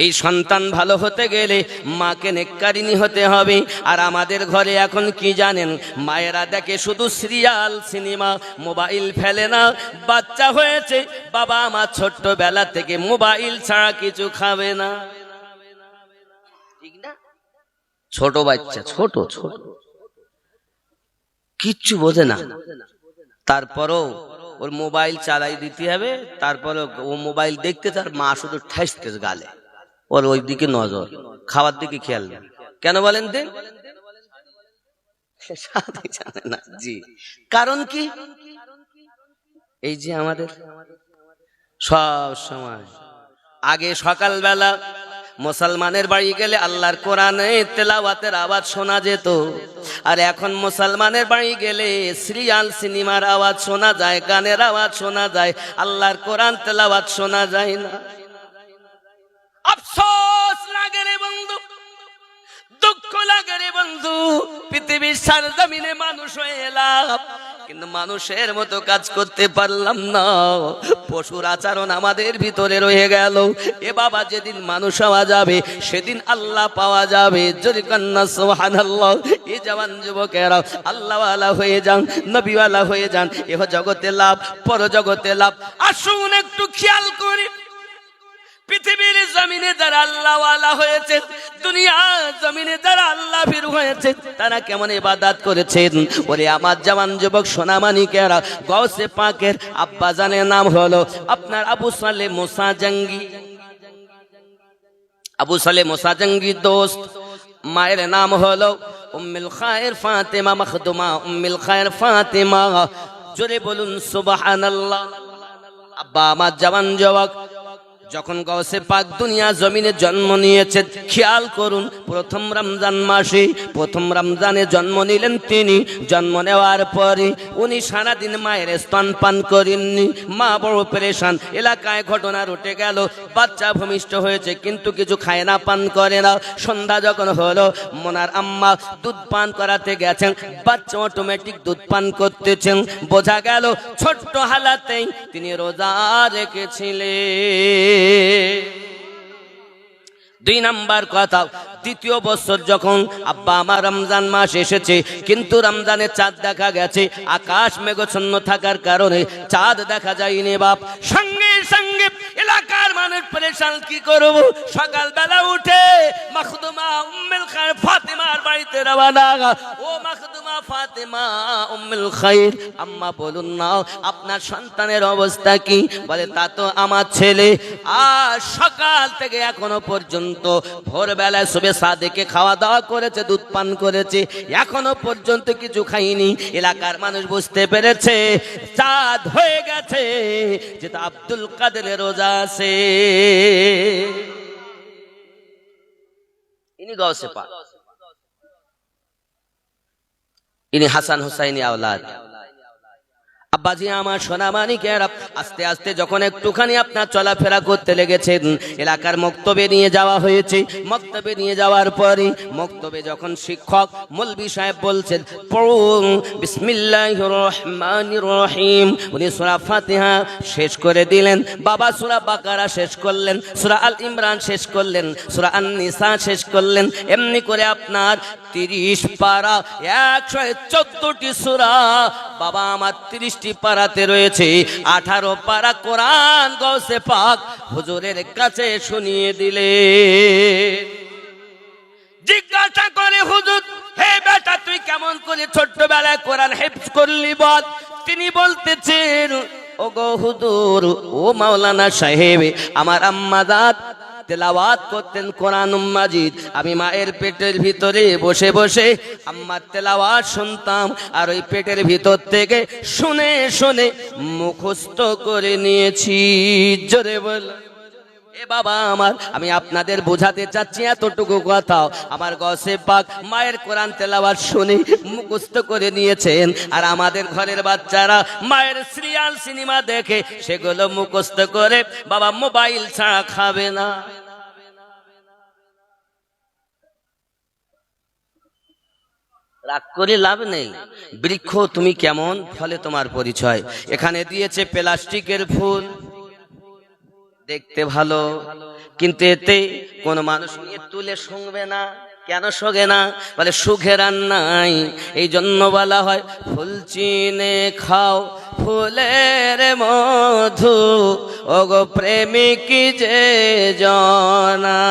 এই সন্তান ভালো হতে গেলে মাকে নেককারিনী হতে হবে। আর আমাদের ঘরে এখন কি জানেন, মায়েরা দেখে শুধু সিরিয়াল, সিনেমা, মোবাইল ফেলে না। বাচ্চা হয়েছে, বাবা আমার ছোট্টবেলা থেকে মোবাইল ছাড়া কিছু খাবে না, ঠিক না? ছোট বাচ্চা, ছোট ছোট কিচ্ছু বোঝে না, তারপরও ওর মোবাইল চালাই দিতে হবে। তারপরে ও মোবাইল দেখতে, তার মা শুধু ঠেসতে গালে, ওর ওই দিকে নজর, খাওয়ার দিকে খেয়াল নেই। কেন বলেন তো? জানে না জি। কারণ কি? এই যে আমাদের সব সময় আগে সকালবেলা মুসলমানের বাড়ি গেলে আল্লাহর কোরআনে তেলাওয়াতের আওয়াজ শোনা যেত, আর এখন মুসলমানের বাড়ি গেলে সিরিয়াল, সিনেমার আওয়াজ শোনা যায়, গানের আওয়াজ শোনা যায়, আল্লাহর কোরআন তেলাওয়াত শোনা যায় না। আফসোস লাগে রে বন্ধু, দুঃখ লাগে রে বন্ধু। পৃথিবীর সারজমিনে মানুষ হয়ে এলাম, কিন্তু মানুষের মতো কাজ করতে পারলাম না। পশুর আচরণ আমাদের ভিতরে রয়ে গেল। এ বাবা, যেদিন মানুষ হওয়া যাবে সেদিন আল্লাহ পাওয়া যাবে। জোরে কান্না সুবহানাল্লাহ। এই জওয়ান যুবকেরা আল্লাহওয়ালা হয়ে যান, নবীওয়ালা হয়ে যান। এহ জগতে লাভ, পর জগতে লাভ। আসুন একটু খেয়াল করি, পৃথিবীর জমিনে যারা আল্লাহওয়ালা হয়েছে, দুনিয়া জমিনে যারা আল্লাহ ভীর হয়েছে, তারা কেমন ইবাদত করেছেন। ওরে আমার জওয়ান যুবক সোনামানিকেরা, গৌসে পাকের আব্বা জানের নাম হলো আপনার আবু সালেহ মুসা জঙ্গি। আবু সালেহ মুসা জঙ্গি দোস্ত, মায়ের নাম হলো উম্মুল খায়ের ফাতেমা মখদুমা, উম্মুল খায়ের ফাতেমা। জোরে বলুন সুবহানাল্লাহ। আব্বা আমার জওয়ান যুবক যখন গৌসে পাক দুনিয়া জমিনে জন্ম নিয়েছে, খেয়াল করুন, প্রথম রমজান মাসে, প্রথম রমজানে জন্ম নিলেন তিনি। জন্ম নেওয়ার পরে উনি সারাদিন মায়ের স্তন পান করেননি। মা বড় পেরেশান। এলাকায় ঘটনা রটে গেল, বাচ্চা ভূমিষ্ঠ হয়েছে কিন্তু কিছু খায় না, পান করে না। সন্ধ্যা যখন হলো, মোনার আম্মা দুধ পান করাতে গেছেন, বাচ্চা অটোমেটিক দুধ পান করতেছেন। বোঝা গেল ছোট্ট হালাতেই তিনি রোজা রেখেছিলেন। 2 নাম্বার কথা, দ্বিতীয় বছর যখন আব্বা আমার রমজান মাস এসেছে, কিন্তু রমজানের চাঁদ দেখা গেছে। আকাশ মেঘাচ্ছন্ন থাকার কারণে চাঁদ দেখা যায়নি বাপ। সঙ্গে সঙ্গে এলাকার মানুষ পরেশান, কি করব? সকালবেলা উঠে মখদুমা উম্মুল খায়ের ফাতেমার বাড়িতে রওনা। ও মখদুমা ফাতেমা উম্মুল খায়ের, আম্মা বলুন না আপনার সন্তানের অবস্থা কি? বলে তা তো আমার ছেলে আজ সকাল থেকে এখনো পর্যন্ত ভোরবেলায় সুবে সাদেকে খাওয়া দাওয়া করেছে, দুধ পান করেছে, এখনো পর্যন্ত কিছু খাইনি। এলাকার মানুষ বুঝতে পেরেছে চাঁদ হয়ে গেছে, যেটা আব্দুল কাদেরের রোজা আছে। ইনি গৌসে পাক, ইনি হাসান হুসাইনি আওলাদ। আব্বাজি আমার সোনামানিকেরা, আস্তে আস্তে যখন একটুখানি আপনার চলাফেরা করতে লেগেছেন, এলাকার মক্তবে নিয়ে যাওয়া হয়েছে। মক্তবে নিয়ে যাওয়ার পরে মক্তবে যখন শিক্ষক মৌলভী সাহেব বলছেন পড়ুন বিসমিল্লাহির রহমানির রহিম, উনি সূরা ফাতিহা শেষ করে দিলেন। বাবা সূরা বাকারা শেষ করলেন, সূরা আল ইমরান শেষ করলেন, সূরা আন-নিসা শেষ করলেন। এমনি করে আপনার 30 পারা, 114টি সূরা বাবা আমার 30টি পারাতে রয়েছে। 18 পারা কোরআন গৌসে পাক হুজুরের কাছে শুনিয়ে দিলে। জিজ্ঞাসা করে হুজুর, হে বেটা তুই কেমন করে ছোট্টবেলায় কোরআন হিফজ করলি বল? তিনি বলতেছেন, ও গো হুজুর, ও মাওলানা সাহেব, আমার আম্মা জাত তেলাওয়াত করতেন কোরআন মাজিদ। আমি মায়ের পেটের ভিতরে বসে বসে আম্মার তেলাওয়াত শুনতাম, আর ওই পেটের ভিতর থেকে শুনে শুনে মুখস্থ করে নিয়েছি। জোরে বল। এ বাবা আমার, আমি আপনাদের বোঝাতে চাচ্ছি এতটুকু কথা, আমার গৌসে পাক মায়ের কোরআন তেলাওয়াত শুনে মুখস্থ করে নিয়েছেন। আর আমাদের ঘরের বাচ্চারা মায়ের সিরিয়াল, সিনেমা দেখে সেগুলো মুখস্থ করে বাবা মোবাইল ছাড়া খাবে না। রাগ করে লাভ নেই। বৃক্ষ তুমি কেমন, ফলে তোমার পরিচয়। এখানে দিয়েছে প্লাস্টিকের ফুল, দেখতে ভালো, কিন্তু এতে কোন মানুষ নিয়ে তুলে শুনবে না। কেন শোগে না? বলে সুখের আর নাই। এই জন্য বলা হয় ফুল চিনে খাও ফুলের মধু, ওগো প্রেমিক যে জনাও।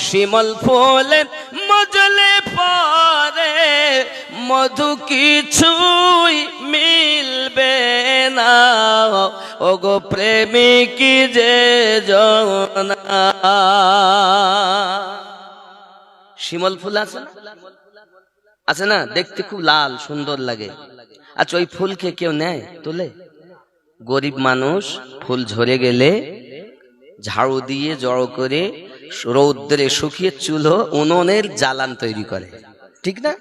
শিমল ফুলে মজলে পরে মধু কিছুই মিলবে না, ওগো প্রেমিক যে জনা। শিমল ফুল আছে না, আছে না, দেখতে খুব লাল সুন্দর লাগে। আচ্ছা ওই ফুলকে কেউ নেয় তোলে? গরিব মানুষ ফুল ঝরে গেলে ঝাড়ু দিয়ে জড়ো করে রৌদ্রে শুকিয়ে চুলো উনুনের জ্বালান তৈরি করে, ঠিক না?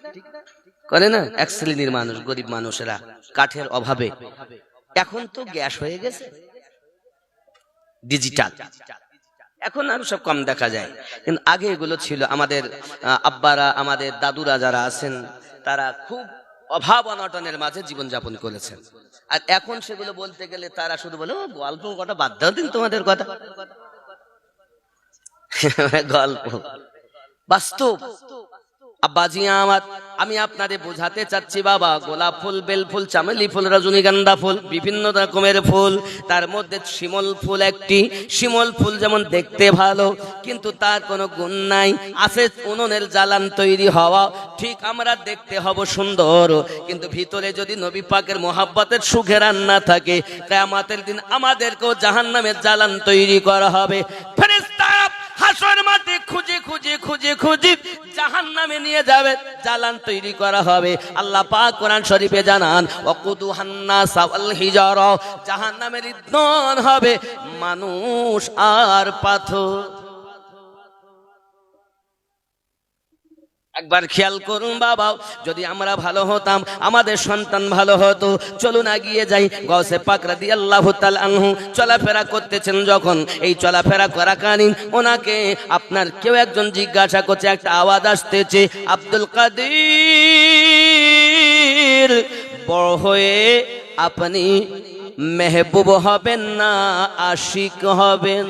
করে না? এক শ্রেণীর মানুষ, গরিব মানুষেরা কাঠের অভাবে। এখন তো গ্যাস হয়ে গেছে, ডিজিটাল, এখন আর সব কম দেখা যায়, কিন্তু আগে এগুলো ছিল। আমাদের আব্বারা, আমাদের দাদুরা যারা আছেন, তারা খুব অভাব অনটনের মাঝে জীবনযাপন করেছেন। আর এখন সেগুলো বলতে গেলে তারা শুধু বলে ও গল্প, কটা বাদ দাও দিন তোমাদের কথা। গল্প বাস্তব। আব্বাজি আমার, আমি আপনাদের বোঝাতে চাচ্ছি বাবা, গোলাপ ফুল, বেল ফুল, চামেলি ফুল, রজনীগন্ধা ফুল, বিভিন্ন রকমের ফুল, তার মধ্যে শিমল ফুল একটি। শিমল ফুল যেমন দেখতে ভালো, কিন্তু তার কোনো গুণ নাই, আছে উনুনের জ্বালান তৈরি হওয়া। ঠিক আমরা দেখতে হব সুন্দর, কিন্তু ভিতরে যদি নবী পাকের মোহাব্বতের সুখের রান্না থাকে, কিয়ামতের দিন আমাদেরকেও জাহান্নামের জ্বালান তৈরি করা হবে। ফেরেশতারা হাসর মাঠে খুঁজে খুঁজে খুঁজে খুঁজে জাহান্নামে নিয়ে যাবে, জ্বালান তৈরি করা হবে। আল্লাহ পাক কোরআন শরীফে জানান ওয়াকুদুহান নাস ওয়াল হিজারা, জাহান্নামের ইন্ধন হবে মানুষ আর পাথর। একবার খেয়াল করুন বাবা, যদি আমরা ভালো হতাম, আমাদের সন্তান ভালো হতো। চলুন এগিয়ে যাই। গাউসে পাক রাদিয়াল্লাহু তাআলা আনহু চলাফেরা করতেছেন, যখন এই চলাফেরা করাকালীন ওনাকে আপনার কেউ একজন জিজ্ঞাসা করছে, একটা আওয়াজ আসতেছে, আব্দুল কাদের, বড় হয়ে আপনি মেহবুব হবেন না আশিক হবেন?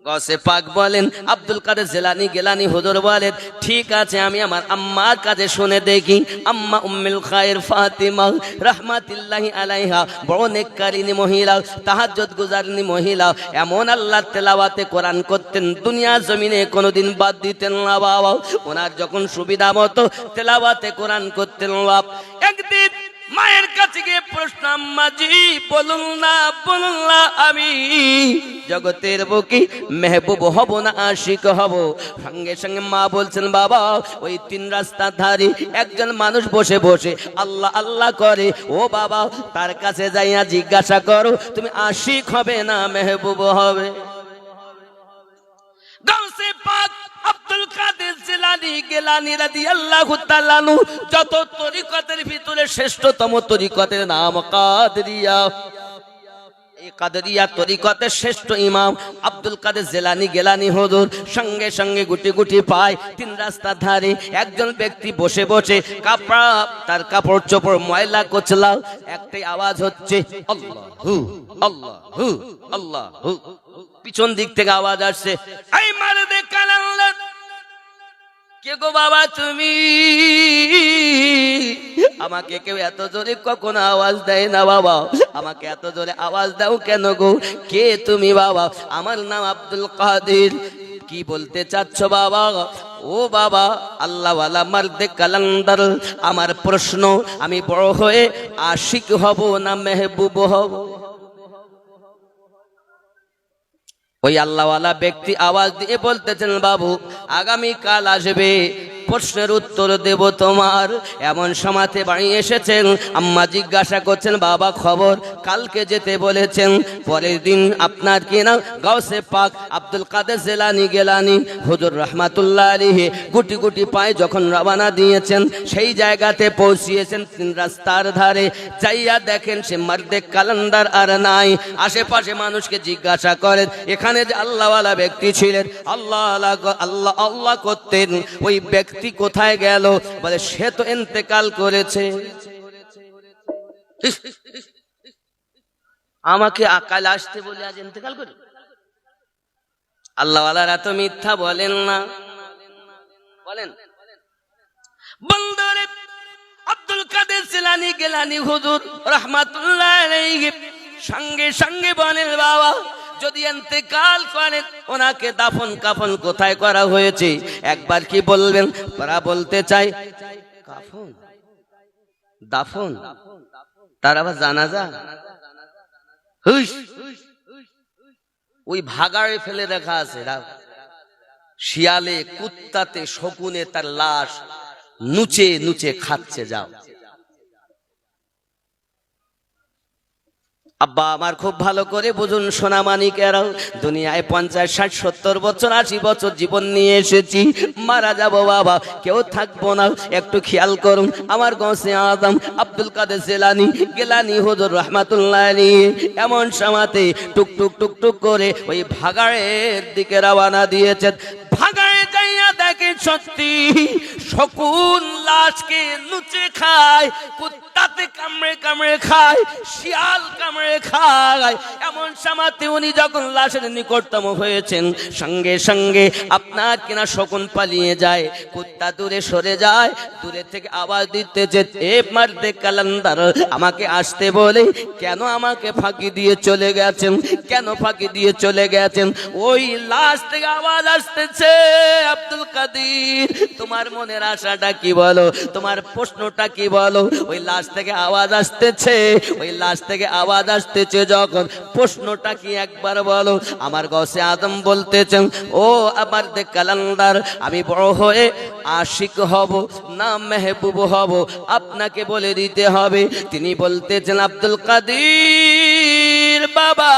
গাউসে পাক বলেন, আব্দুল কাদের জিলানী গিলানী হুজুর বলেন, ঠিক আছে, আমি আমার আম্মার কাছে শুনে দেখি। আম্মা উম্মুল খায়র ফাতিমা রাহমাতুল্লাহি আলাইহা বড় নেককারিনী মহিলা, তাহাজ্জুদ গুজারিনী মহিলা, এমন আল্লাহর তেলাওয়াতে কোরআন করতেন, দুনিয়া জমিনে কোনোদিন বাদ দিতেন না বাবা। ওনার যখন সুবিধা মতো তেলাওয়াতে কোরআন করতেন। একদিন মায়ের কাছে গিয়ে প্রশ্ন, আম্মাজি বলুন না আমি জগতের বুকে মেহবুব হব না আশিক হব? সঙ্গে সঙ্গে মা বলছেন, বাবা ওই তিন রাস্তার ধারে একজন মানুষ বসে বসে আল্লাহ আল্লাহ করে, ও বাবা তার কাছে যাইয়া জিজ্ঞাসা করো, তুমি আশিক হবে না মেহবুব হবে? গাউসে পাক আব্দুল কাদের জিলানী গিলানী রাদিয়াল্লাহু তাআলা আনহু যত তরিকতের ভিতরে শ্রেষ্ঠতম তরিকতের নাম কাদরিয়া। এই কাদরিয়া তরিকতের শ্রেষ্ঠ ইমাম আব্দুল কাদের জিলানী গিলানী হুজুর সঙ্গে সঙ্গে গুটি গুটি পায় তিন রাস্তার ধারে একজন ব্যক্তি বসে বসে কাপড়, তার কাপড় চোপড় ময়লা কোচলা, একটাই আওয়াজ হচ্ছে আল্লাহু আল্লাহু আল্লাহু। পিছন দিক থেকে আওয়াজ আসছে, এই মারদে কালাল্লাহ, কে গো বাবা তুমি? আমাকে কেউ এত জোরে কখনো আওয়াজ দেয় না বাবা, আমাকে এত জোরে আওয়াজ দাও কেন গো? কে তুমি বাবা? আমার নাম আব্দুল কাদের। কি বলতে চাচ্ছ বাবা? ও বাবা আল্লাহওয়ালা মারদে কালান্দার, আমার প্রশ্ন, আমি বড় হয়ে আশিক হব না মেহবুব হব? ওই আল্লাহওয়ালা ব্যক্তি আওয়াজ দিয়ে বলতেছেন, বাবু আগামী কাল আসবে, প্রশ্নের উত্তর দেব তোমার। এমন সময়তে বাড়ি এসেছেন, আম্মা জিজ্ঞাসা করছেন, বাবা খবর? কালকে যেতে বলেছেন। পরের দিন আপনার কি নাম? গাউসে পাক আব্দুল কাদের জিলানী গিলানী হুজুর রাহমাতুল্লাহ আলাইহি গুটি গুটি পায়ে যখন রওনা দিয়েছেন, সেই জায়গাতে পৌঁছিয়েছেন তিন রাস্তার ধারে। যাইয়া দেখেন সে মারদে কালান্দার আর নাই। আশেপাশে মানুষকে জিজ্ঞাসা করেন, এখানে যে আল্লাহওয়ালা ব্যক্তি ছিলেন, আল্লাহ আল্লাহ আল্লাহ করতেন, ওই ব্যক্তি কোথায় গেল? বলে সে তো ইন্তেকাল করেছে। আমাকে আকাল আসতে বলে আজ ইন্তেকাল করি? আল্লাহওয়ালারা তো মিথ্যা বলেন না, বলেন? বন্দরে আব্দুল কাদের জিলানী গিলানী হুজুর রাহমাতুল্লাহ আলাইহি সঙ্গে সঙ্গে বলেন, বাবা যদি ইন্তেকাল করেন ওনাকে দাফন কাফন কোথায় করা হয়েছে একবার কি বলবেন? তারা বলতে চাই কাফন দাফন, তার আবার জানাজা ওই ভাগাড়ে ফেলে রাখা আছে, শিয়ালে কুত্তাতে শকুনে তার লাশ নুচে নুচে খাচ্ছে। যাও আব্বা আমার খুব ভালো করে বুঝুন সোনা মানিকেরাও, দুনিয়ায় 50, 60, 70 বছর 80 বছর জীবন নিয়ে এসেছি, মারা যাব বাবা, কেউ থাকবো না। একটু খেয়াল করুন, আমার গৌসে আজম আব্দুল কাদের জিলানী গিলানী হুজুর রাহমাতুল্লাহ আলাইহি এমন সময়তে টুক টুক টুক টুক করে ওই ভাগাড়ের দিকে রওনা দিয়েছেন। ভাগাড়ে যাইয়া দেখে সত্যি শকুন লাশকে নুচে খায়, কুত্তাতে কামড়ে কামড়ে খায়, শিয়াল কামড়ে খায়। এমন সময়তে উনি যখন লাশের নিকটতম হয়েছেন সঙ্গে সঙ্গে আপনার কিনা শকুন পালিয়ে যায়, কুত্তা দূরে সরে যায়, দূরে থেকে আওয়াজ দিতেছে, এ মারদে কালান্দার আমাকে আসতে বলে কেন আমাকে ফাঁকি দিয়ে চলে গেছেন, কেন ফাঁকি দিয়ে চলে গেছেন? ওই লাশ থেকে আওয়াজ আসতেছে, আব্দুল কাদের তোমার মনের আশাটা কি বলো, তোমার প্রশ্নটা কি বলো? ওই লাশ থেকে আওয়াজ আসতেছে, ওই লাশ থেকে আওয়াজ আসতেছে যখন, প্রশ্নটা কি একবার বলো? আমার গৌসে আজম বলতেছেন, ও আমার দে কালান্দার আমি বড় হয়ে আশিক হব না মেহবুব হব আপনাকে বলে দিতে হবে। তিনি বলতেছেন, আব্দুল কাদের বাবা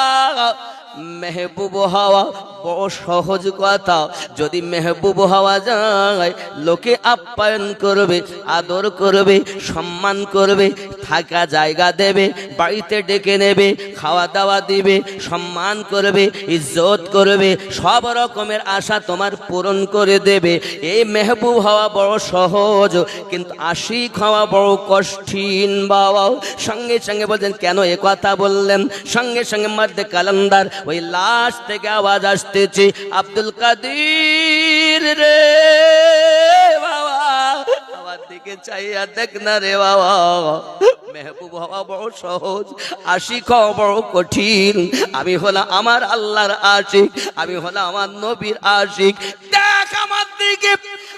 মেহবুব হওয়া বড় সহজ কথা, যদি মেহবুব হওয়া যায় লোকে আপ্যায়ন করবে, আদর করবে, সম্মান করবে, থাকা জায়গা দেবে, বাড়িতে ডেকে নেবে, খাওয়া দাওয়া দিবে, সম্মান করবে, ইজ্জত করবে, সব রকমের আশা তোমার পূরণ করে দেবে। এই মেহবুব হওয়া বড় সহজ, কিন্তু আশিক হওয়া বড় কঠিন বাবা। সঙ্গে সঙ্গে বলছেন, কেন এ কথা বললেন? সঙ্গে সঙ্গে মারদে কালান্দার ওই লাশ থেকে আওয়াজ আসতেছে, আব্দুল কাদের রে বাবা আমার দিকে চাইয়া দেখ না রে বাবা, মেহবুব হওয়া বড় সহজ, আশিক হওয়া বড় কঠিন। আমি হলাম আমার আল্লাহর আশিক, আমি হলাম আমার নবীর আশিক। দেখ আমার দিকে,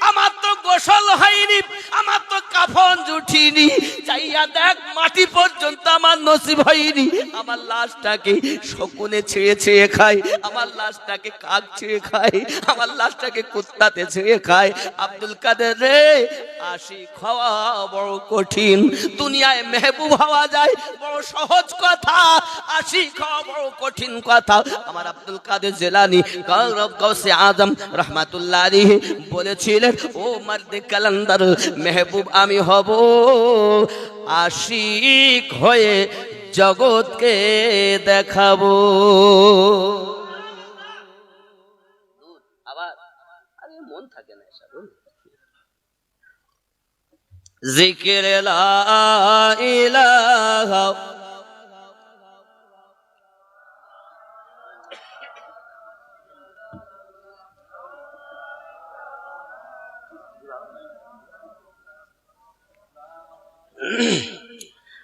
আমার তো গোসল হয়নি, আমার তো কাফন জুটিনি, চাইয়া দেখ মাটি পর্যন্ত আমার নসিব হয়নি। আমার লাশটাকে শকুনে ছেড়ে ছেড়ে খায়, আমার লাশটাকে কাক ছেড়ে খায়, আমার লাশটাকে কুত্তাতে ছেড়ে খায়। আব্দুল কাদের রে আশিক হওয়া বড় কঠিন, দুনিয়ায় মেহবুব হওয়া যায় বড় সহজ কথা, আশিক হওয়া বড় কঠিন কথা। আমার আব্দুল কাদের জিলানী গৌসে আজম রাহমাতুল্লাহ আলাইহি বলেছিলেন, ও মারদে কালান্দার মেহবুব আমি হব আশিক হয়ে জগৎকে দেখাবো। আবার আরে মন থাকে না এসব জিকির লা ইলাহা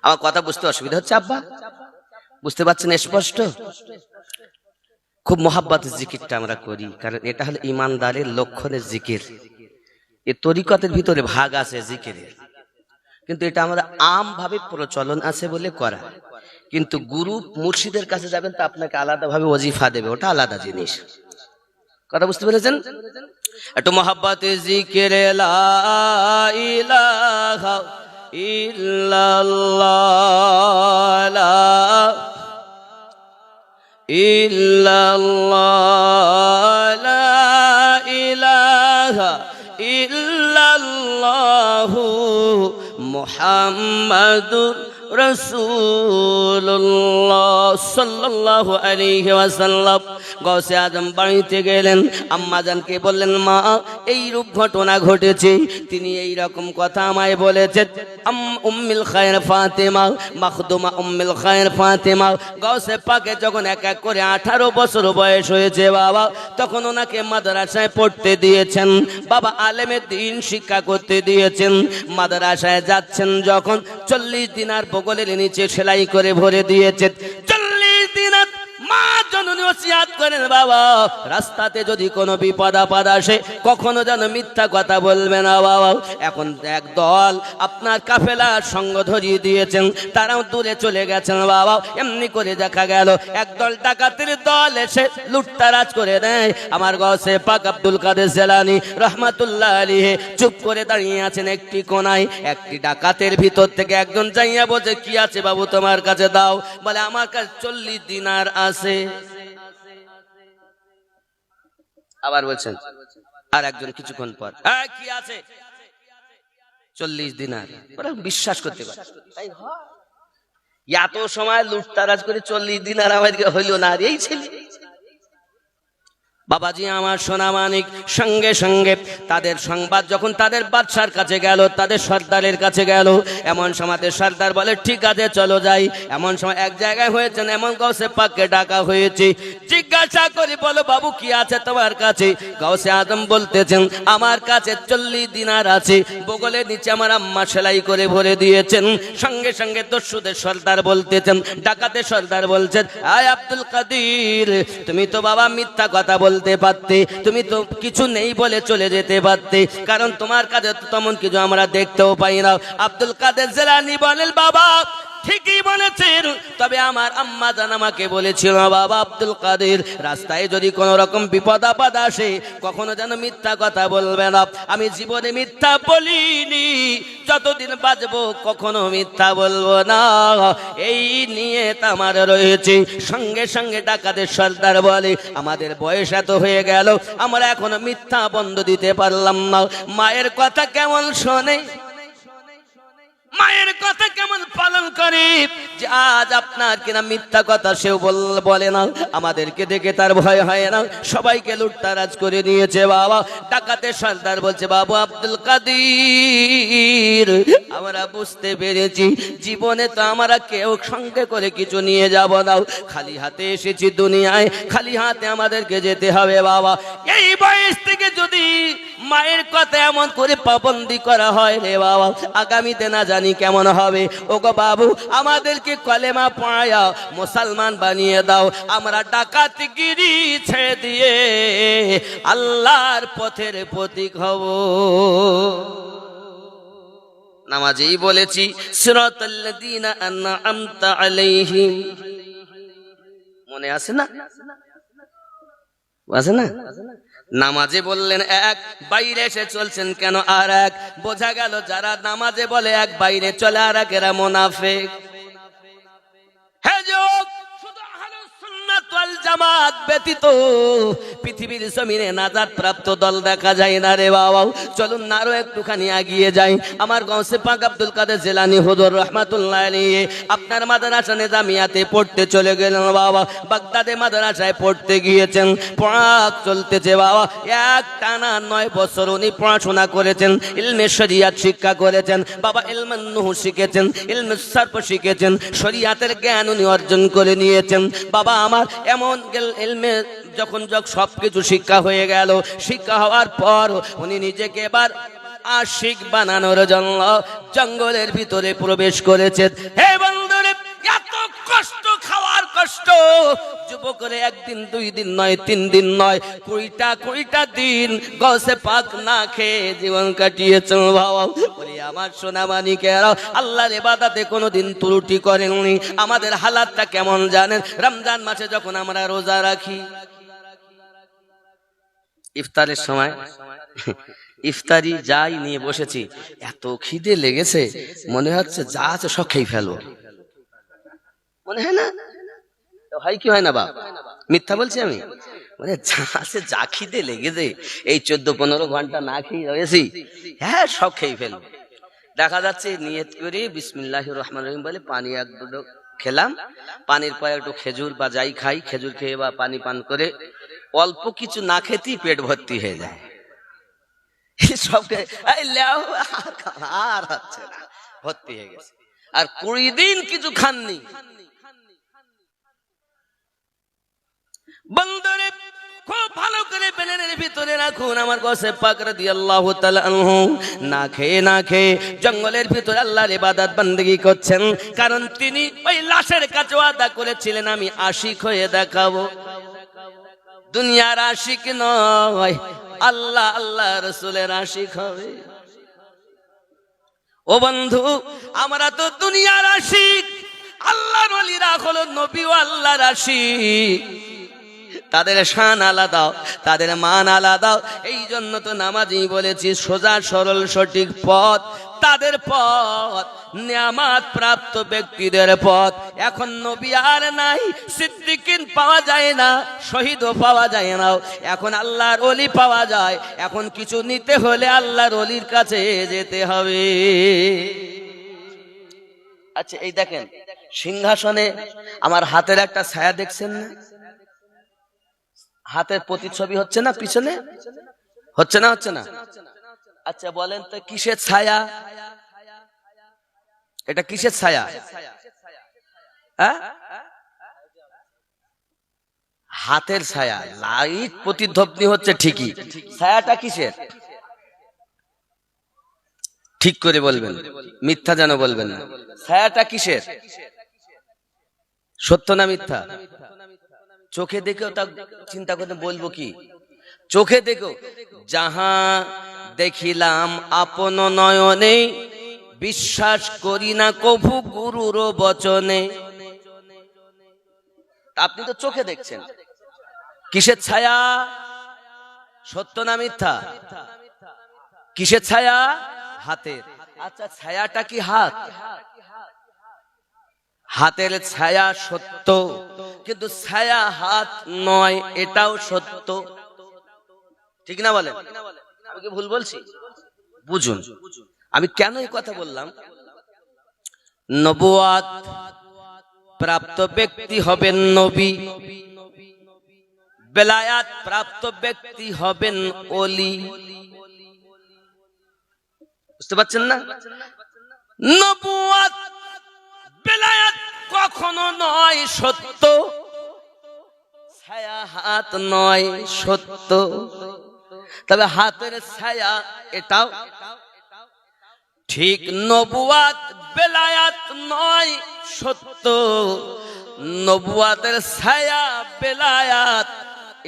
আমার কথা বুঝতে অসুবিধা হচ্ছে আব্বা? বুঝতে পারছেন স্পষ্ট? খুব মোহাব্বতের জিকিরটা আমরা করি, কারণ এটা হলো ইমানদারের লক্ষণের জিকির। এই তরিকতের ভিতরে ভাগ আছে জিকিরের, কিন্তু এটা আমরা আমভাবে প্রচলন আছে বলে করা। কিন্তু গুরু মুর্শিদের কাছে যাবেন তো আপনাকে আলাদাভাবে ওজিফা দেবে, ওটা আলাদা জিনিস। কথা বুঝতে পেরেছেন? একটু মোহাব্বতে জিকির লা ইলাহা ইল্লাল্লাহ লা ইল্লাল্লাহ লা ইলাহা ইল্লাল্লাহু মুহাম্মাদুর রাসূলুল্লাহ সাল্লাল্লাহু আলাইহি ওয়াসাল্লাম। গৌসে আজম বাড়িতে গেলেন, আম্মাজানকে বললেন, মা এই রূপ ঘটনা ঘটেছে, তিনি এই রকম কথা আমায় বলেছেন। উম্মুল খায়র ফাতেমা, মাখদুমা উম্মুল খায়র ফাতেমা। গাউসে পাকে যখন এক এক করে 18 বছর বয়স হয়েছে বাবা, তখন ওনাকে মাদ্রাসায় পড়তে দিয়েছেন বাবা, আলেমে দ্বীন শিক্ষা করতে দিয়েছেন। মাদ্রাসায় যাচ্ছেন যখন 40 দিনার বগলের নিচে সেলাই করে ভরে দিয়েছেন। 40 দিনার মা জননী ওসিয়াত করেন বাবা, রাস্তাতে যদি কোনো বিপদ আপদ আসে কখনো যেন মিথ্যা কথা বলবে না বাবা। এখন একদল আপনার কাফেলার সঙ্গ ধরিয়ে দিয়েছেন, তারাও দূরে চলে গেছেন বাবা। এমনি করে দেখা গেল একদল ডাকাতের দল এসে লুটতারাজ করে দেয়। আমার গাউসে পাক আব্দুল কাদের জিলানী রহমাতুল্লাহ আলাইহি চুপ করে দাঁড়িয়ে আছেন একটি কোনায়। একটি ডাকাতের ভিতর থেকে একজন যাইয়া বলছে, কি আছে বাবু তোমার কাছে, দাও। বলে আমার কাছে 40 দিনার আছে। আবার বলছেন আর একজন কিছুক্ষণ পর, কি আছে? 40 দিনার। ওরা বিশ্বাস করতে পারে এত সময় লুটতারাজ করে 40 দিনার আমাদেরকে হইল না, আর এই ছেলে। বাবাজি আমার সোনা মানিক সঙ্গে সঙ্গে তাদের সংবাদ যখন তাদের বাদশার কাছে গেল, তাদের সর্দারের কাছে গেল, এমন সময় সর্দার বলে ঠিক আছে চলো যাই। এমন সময় এক জায়গায় হয়েছেন, এমন গাউসে পাককে ডাকা হয়েছে। জিজ্ঞাসা করে বলো বাবু কি আছে তোমার কাছে? গাউসে আজম বলতেছেন আমার কাছে 40 দিনার আছে, বগলের নিচে আমার আম্মা সেলাই করে ভরে দিয়েছেন। সঙ্গে সঙ্গে দস্যুদের সর্দার বলতেছেন, ডাকাতের সর্দার বলছেন, আয় আব্দুল কাদের, তুমি তো বাবা মিথ্যা কথা বলতে পারতে, তুমি তো কিছু নেই বলে চলে যেতে পারতে, কারণ তোমার কাছে তো তেমন কিছু আমরা দেখতেও পাই না। আব্দুল কাদের জিলানী বলেন বাবা ঠিকই বলেছেন, তবে আমার আম্মা জান আমাকে বলেছিল বাবা আব্দুল কাদের, রাস্তায় যদি কোনো রকম বিপদ আপদ আসে কখনো যেন মিথ্যা কথা বলবে না। আমি জীবনে মিথ্যা বলিনি, যতদিন বাঁচবো কখনো মিথ্যা বলবো না, এই নিয়ে আমার রয়েছে। সঙ্গে সঙ্গে ডাকাতের সর্দার বলে আমাদের বয়স এত হয়ে গেল, আমরা এখনো মিথ্যা বন্ধ দিতে পারলাম না। মায়ের কথা কেমন শোনে, মায়ের কথা কেমন পালন করে, যে আজ আপনার কিনা মিথ্যা কথা সেও বলে না, আমাদেরকে দেখে তার ভয় হয় না, সবাইকে লুটতারাজ করে নিয়েছে বাবা। ডাকাতের সর্দার বলছে বাবু আব্দুল কাদের, আমরা বুঝতে পেরেছি জীবনে তো আমরা কেউ সঙ্গে করে কিছু নিয়ে যাব না, খালি হাতে এসেছি দুনিয়ায়, খালি হাতে আমাদেরকে যেতে হবে বাবা। এই বয়স থেকে যদি মায়ের কথা এমন করে পাবন্দি করা হয় রে বাবা, আগামীতে না জানি কেমন হবে। ওগো বাবু আমাদেরকে কলেমা পড়ায়া মুসলমান বানিয়ে দাও, আমরা ডাকাতগিরি ছেড়ে দিয়ে আল্লাহর পথের প্রতীক হব। নামাজেই বলেছি সিরাতাল্লাযীনা আন'আমতা আলাইহিম, মনে আছে না? আছে না? নামাজে বললেন এক, বাইরে এসে চলছেন কেন আর এক? বোঝা গেল যারা নামাজে বলে এক, বাইরে চলে আর এক, এরা মুনাফিক। হ্যাঁ যোগ শুধু আহলুস সুন্নাত ওয়াল জামাত ব্যতীত পৃথিবীর জমিনে নাজাত প্রাপ্ত দল দেখা যায় না রে বাবা। চলুন না আরো একটুখানি এগিয়ে যাই। আমার গাউসে পাক আব্দুল কাদের জিলানী হুজুর রহমাতুল্লাহ আলাইহি আপনার মাদ্রাসা নিজামিয়াতে পড়তে চলে গেলেন বাবা। বাগদাদে মাদ্রাসায় পড়তে গিয়েছেন, পড়া চলতেছে বাবা, এক টানা 9 বছর উনি পড়াশোনা করেছেন, ইলমে শরিয়াত শিক্ষা করেছেন বাবা, ইলমুন নুহু শিখেছেন, ইলমে সরফ শিখেছেন, শরিয়াতের জ্ঞান উনি অর্জন করে নিয়েছেন বাবা আমার। এমন ইলমে যখন সবকিছু শিক্ষা হয়ে গেল, শিক্ষা হওয়ার পর উনি নিজেকে এবার আশিক বানানোর জন্য জঙ্গলের ভিতরে প্রবেশ করেছেন। হে বন্ধুরে, এত কষ্ট, খাওয়ার কষ্ট, যুবকরে একদিন 2 দিন নয়, 3 দিন নয়, 20টা দিন গাউসে পাক না খেয়ে জীবন কাটিয়েছেন বাবা। বলি আমার সোনা মানিকেরা, আল্লাহর ইবাদতে কোনোদিন ত্রুটি করেননি। আমাদের হালাতটা কেমন জানেন? রমজান মাসে যখন আমরা রোজা রাখি, ইফতারের সময় ইফতারি যাই নিয়ে বসেছি, এত খিদে লেগেছে মনে হচ্ছে যা আছে সব খেয়ে ফেলবো, মনে হয় না? হয় কি হয় না বাপ? মিথ্যা বলছি আমি? মানে যা আছে, যা খিদে লেগেছে, এই 14-15 ঘন্টা না খেয়ে রয়েছি, হ্যাঁ সব খেয়ে ফেলবো। দেখা যাচ্ছে নিয়ত করি বিসমিল্লাহির রহমানির রহিম বলে পানি 1 গুঁড়ো খেলাম, পানির পরে একটু খেজুর বা যাই খাই, খেজুর খেয়ে বা পানি পান করে অল্প কিছু না খেতেই পেট ভর্তি হয়ে যায়। সব আর হচ্ছে না, ভর্তি হয়ে গেছে, আর 20 দিন কিছু খাননি। বন্ধুরে খুব ভালো করে প্লেনের ভিতরে রাখুন। আমার গোসে পাক রাদিয়াল্লাহু তাআলা আনহু না খেয়ে জঙ্গলের ভিতরে আল্লাহর ইবাদত বান্দেগী করছেন, কারণ তিনি ওই লাশের কাছে ওয়াদা করেছিলেন, আমি আশিক হয়ে দেখাবো। দুনিয়ার আশিক নয়, আল্লাহ রাসূলের আশিক হবে। ও বন্ধু, আমরা তো দুনিয়ার আশিক, আল্লাহর ওলিরা হলো নবী ও আল্লাহর আশিক। তাদের শান আলাদা, তাদের মান আলাদা। এই জন্য তো নামাজই বলেছি সোজা সরল সঠিক পথ তাদের পথ, নিয়ামত প্রাপ্ত ব্যক্তিদের পথ। এখন নবী আর নাই, সিদ্দিকিন পাওয়া যায় না, শহীদও পাওয়া যায় না, এখন আল্লাহর ওলি পাওয়া যায়। এখন কিছু নিতে হলে আল্লাহর ওলির কাছে যেতে হবে। আচ্ছা, এই দেখেন সিংহাসনে আমার হাতের একটা ছায়া দেখছেন না? হাতের প্রতিচ্ছবি হচ্ছে না পিছনে? হচ্ছে না? আচ্ছা বলেন তো কিসের ছায়া এটা? কিসের ছায়া? হাতের ছায়া। লাইট প্রতিধ্বনি হচ্ছে ঠিকই, ছায়াটা কিসের? ঠিক করে বলবেন, মিথ্যা যেন বলবেন না। ছায়াটা কিসের? সত্য না মিথ্যা? চোখে দেখেও তা চিন্তা করতে বলবো কি? চোখে দেখো, যাহা দেখিলাম আপন নয়নে, বিশ্বাস করি না কভু গুরুর বচনে। আপনি তো চোখে দেখছেন, কিসের ছায়া? সত্য না মিথ্যা? কিসের ছায়া? হাতের। আচ্ছা, ছায়াটা কি হাত? হাতের ছায়া সত্য, কিন্তু ছায়া হাত নয়, এটাও সত্য। ঠিক না বলেন? আমি কি ভুল বলছি? বুঝুন আমি কেন এই কথা বললাম। নবুয়াত প্রাপ্ত ব্যক্তি হবেন নবী, বেলায়াত প্রাপ্ত ব্যক্তি হবেন ওলি। বুঝতে পারছেন না? নবুয়াত বেলায়াত কখনো নয় সত্য, ছায়া হাত নয় সত্য, তবে হাতের ছায়া এটাও ঠিক। নবুয়াত বেলায়াত নয় সত্য, নবুয়াতের ছায়া বেলায়াত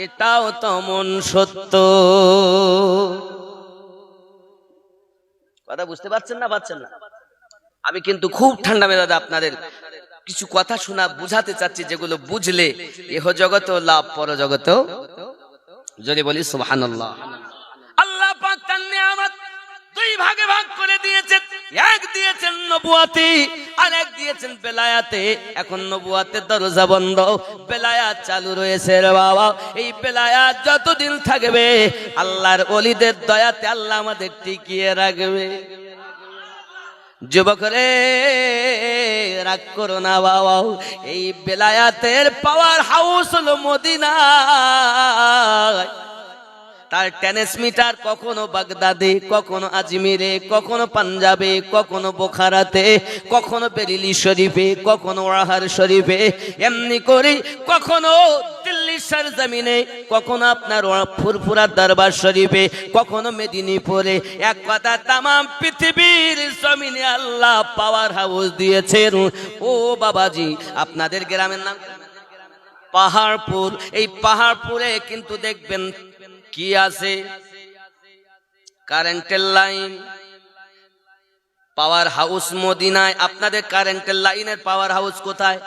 এটাও তেমন সত্য। কথা বুঝতে পারছেন না? পারছেন না? আমি কিন্তু খুব ঠান্ডা মেজাজে আপনাদের কিছু কথা শোনা বুঝাতে চাচ্ছি, যেগুলো বুঝলে ইহ জগতেও লাভ, পর জগতেও। যদি বলি সুবহানাল্লাহ। আল্লাহ পাক তার নিয়ামত দুই ভাগে ভাগ করে দিয়েছেন, এক দিয়েছেন নবুয়াতে আর এক দিয়েছেন বেলায়াতে। এখন নবুয়াতের দরজা বন্ধ, বেলায়াত চালু রয়েছে রে বাবা। এই বেলায়াত যতদিন থাকবে আল্লাহর ওলিদের দয়াতে আল্লাহ আমাদের টিকিয়ে রাখবে। যুবক রে রাগ করো না বাবা, এই বেলায়াতের পাওয়ার হাউস হলো মদিনা। তার ট্রান্সমিটার কখনো বাগদাদে, কখনো আজমিরে, কখনো পাঞ্জাবে, কখনো বোখারাতে, কখনো বেরিলি শরীফে, কখনো ওয়াহার শরীফে, এমনি করে কখনো দিল্লি সরজমিনে, কখনো আপনার ফুরফুরা দরবার শরীফে, কখনো মেদিনীপুরে। এক কথা তামাম পৃথিবীর জমিনে আল্লাহ পাওয়ার হাউস দিয়েছেন। ও বাবাজি, আপনাদের গ্রামের নাম পাহাড়পুর। এই পাহাড়পুরে কিন্তু দেখবেন কি আছে? কারেন্টের লাইন। পাওয়ার হাউস মদিনায়। আপনাদের কারেন্টের লাইনের পাওয়ার হাউস কোথায়?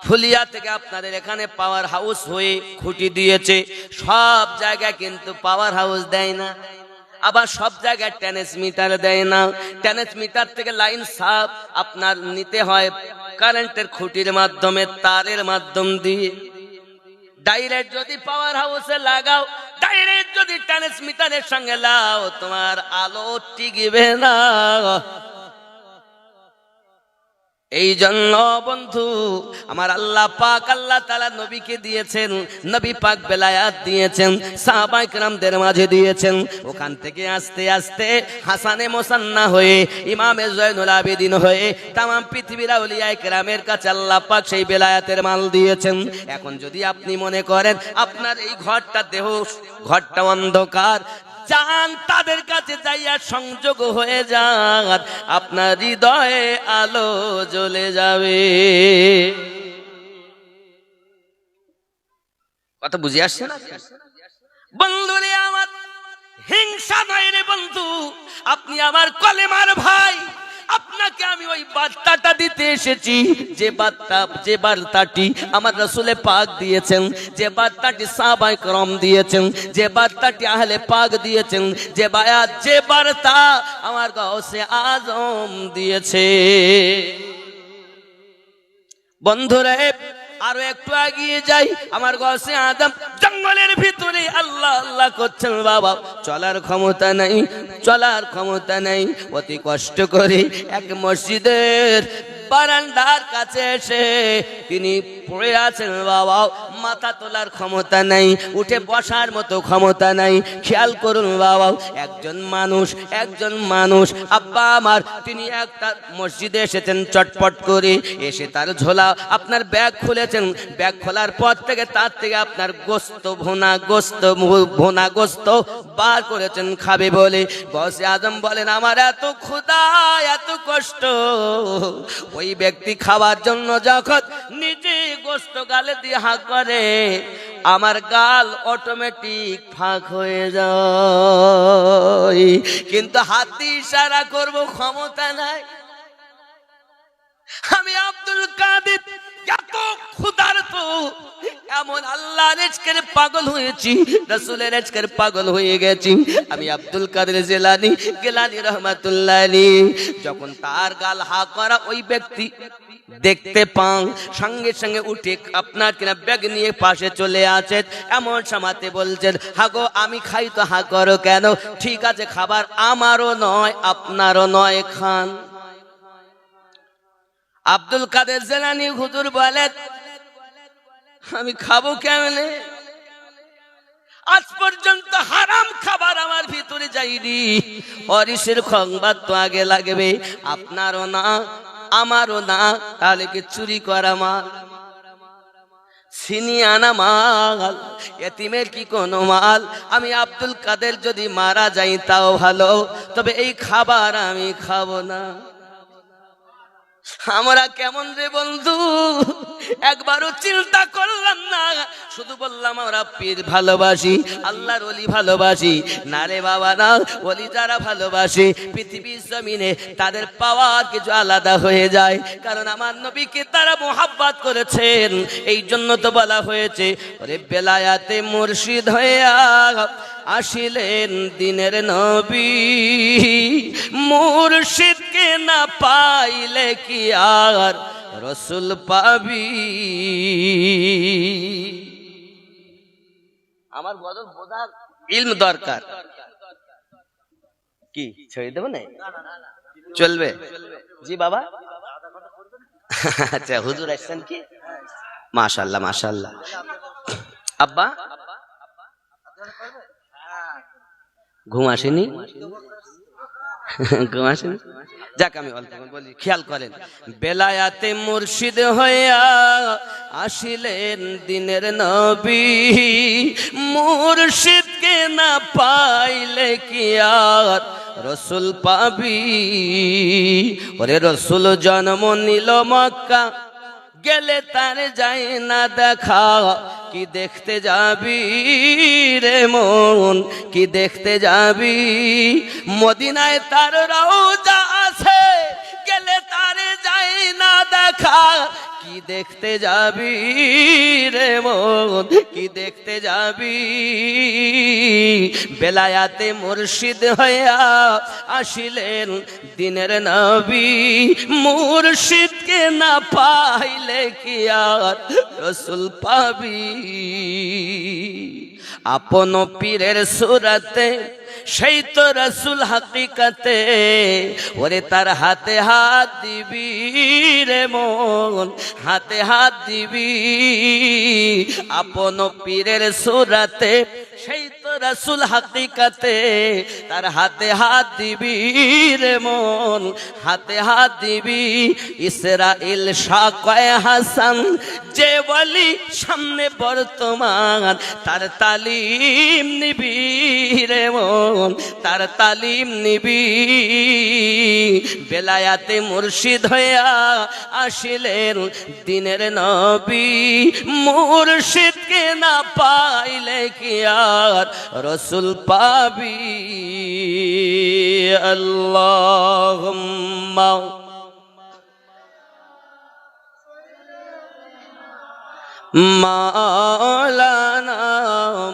ফুলিয়া থেকে আপনাদের এখানে পাওয়ার হাউস হয়ে খুঁটি দিয়েছে। সব জায়গায় কিন্তু পাওয়ার হাউস দেয় না, আবার সব জায়গায় ট্রান্সমিটার দেয় না। ট্রান্সমিটার থেকে লাইন সাপ আপনার নিতে হয় কারেন্টের খুঁটির মাধ্যমে, তারের মাধ্যম দিয়ে। ডাইরেক্ট যদি পাওয়ার হাউসে লাগাও, ডাইরেক্ট যদি ট্রান্সমিটারের সঙ্গে লাও, তোমার আলো টিকবে না। এই জন্য বন্ধু আমার আল্লাহ পাক আল্লাহ তাআলা নবীকে দিয়েছেন, নবী পাক বেলায়াত দিয়েছেন, সাহাবায়ে কেরামদের মাঝে দিয়েছেন। ওখান থেকে আস্তে আস্তে হাসানে মুসান্না হয়ে ইমামে জয়নুল আবেদিন হয়ে তামাম পৃথিবীর আউলিয়ায়ে কেরামের কাছে আল্লাহ পাক সেই বেলায়াতের মাল দিয়েছেন। এখন যদি আপনি মনে করেন আপনার এই ঘরটা ঘরটা অন্ধকার, চান তাদের কাছে যাইয়া সংযোগ হয়ে যান, আপনার হৃদয়ে আলো জ্বলে যাবে। কথা বুঝে আসছে না বন্ধুরে আমার? হিংসা নয় রে বন্ধু, আপনি আমার কলেমার ভাই, আপনাকে আমি ওই বার্তাটা দিতে এসেছি যে বার্তাটি আমার রাসূলে পাক দিয়েছেন, যে বার্তাটি সাহাবায়ে কেরাম দিয়েছেন, যে বার্তাটি আহলে পাক দিয়েছেন, যে বার্তা আমার গাউসে আজম দিয়েছে। বন্ধুরা আরো একটু এগিয়ে যাই, আমার গাউসে আজম জঙ্গলের ভিতরে আল্লাহ আল্লাহ করছেন। বাবা চলার ক্ষমতা নাই, অতি কষ্ট করে এক মসজিদের বারান্দার কাছে এসে তিনি পড়ে আছেন। বাবা মাথা তোলার ক্ষমতা নাই, উঠে বসার মতো ক্ষমতা নাই। খেয়াল করুন বাবা, একজন মানুষ আব্বা আমার, তিনি একটা মসজিদে এসেছেন চটপট করে, এসে তার ঝোলা আপনার ব্যাগ খুলেছেন। ব্যাগ খোলার পর থেকে তার থেকে আপনার ভোনা গোস্ত বার করেছেন খাবে বলে। গাউসে আজম বলেন আমার এত ক্ষুধা, এত কষ্ট। ওই ব্যক্তি খাওয়ার জন্য যখন নিজে গোস্ত গালে দিয়ে হাঁক করে, আমার গাল অটোমেটিক ফাঁক হয়ে যায়, কিন্তু হাতে ইশারা করব ক্ষমতা নাই। আমি আব্দুল কাদের এত ক্ষুধার্ত, এমন আল্লাহর ইশকের পাগল হয়েছি, রাসূলের ইশকের পাগল হয়ে গেছি। আমি আব্দুল কাদের গিলানী রহমাতুল্লাহ আলাইহি, যখন তার গাল হা করা ওই ব্যক্তি দেখতে পান, সঙ্গে সঙ্গে উঠে আপনার কিনা ব্যাগ নিয়ে পাশে চলে আসে, এমন সমাতে বলছেন হাগো আমি খাই তো হা করো কেন? ঠিক আছে খাবার আমারও নয় আপনারও নয়, খান। আব্দুল কাদের জিলানী হুজুর বলেন আমি খাবো কেমনে? আজ পর্যন্ত হারাম খাবার আমার ভিতরে যায়নি। অরিসের সংবাদ তো আগে লাগবে, আপনারও না আমারও না, তাহলে কি চুরি করা মাল, ছিনিয়ে আনা মাল, এতিমের কি কোনো মাল? আমি আব্দুল কাদের যদি মারা যাই তাও ভালো, তবে এই খাবার আমি খাবো না। আমরা কেমন রে বন্ধু, একবারও চিন্তা করলাম না, শুধু বললাম আমরা পীর ভালোবাসি, আল্লাহর ওলি ভালোবাসি। না রে বাবা না, ওলি যারা ভালোবাসে পৃথিবীর জমিনে তাদের পাওয়ার কিছু আলাদা হয়ে যায়, কারণ আমার নবীকে তারা মোহাব্বত করেছেন। এই জন্য তো বলা হয়েছে ওরে বেলায়াতে মুর্শিদ হইয়া আসিলেন দিনের নবী, মুর্শিদকে না পাইলে কি আর রসুল পাবি। আমার বদল বোঝার ইলম দরকার। কি ছেড়ে দেবো না? চলবে জি বাবা। আচ্ছা হুজুর আসছেন কি? মাশাআল্লাহ মাশাআল্লাহ। আব্বা ঘুম আসেনি? ঘুম আসেনি? যাক আমি অল্প বলি, খেয়াল করেন। বেলায়াতে মুর্শিদ হইয়া আসিলেন দিনের নবী, মুর্শিদকে না পাইলে কি আর রসুল পাবি। ওরে রসুল জন্ম নিল মক্কা, গেলে তার যাই না দেখা, কি দেখতে যাবি রে মন, কি দেখতে যাবি? মদিনায় তার রওজা আছে, গেলে তার যাই না দেখা, কি দেখতে যাবি রে মন, কি দেখতে যাবি? বেলায়াতে মুর্শিদ হইয়া আসিলেন দিনের নবী, মুর্শিদকে না পাইলে কি আর রসুল পাবি। আপন পীরের সুরাতে সেই তো রাসূল হাকিকাতে ওরে তার হাতে হাত দিবি রে মন হাতে হাত দিবি আপন পীরের সুরাতে সেই তো রাসূল হাকিকাতে তার হাতে হাত দিবি রে মন হাতে হাত দিবি ইসরাইল শাকয়ে হাসান যে বলি সামনে বর্তমান তার তালিম নিবি রে মন তার তালিম নিবি বেলায়াতে মুর্শিদ হইয়া আসিলেন দিনের নবী মুর্শিদকে না পাইলে কি আর রাসূল পাবি আল্লাহুম্মা মাওলানা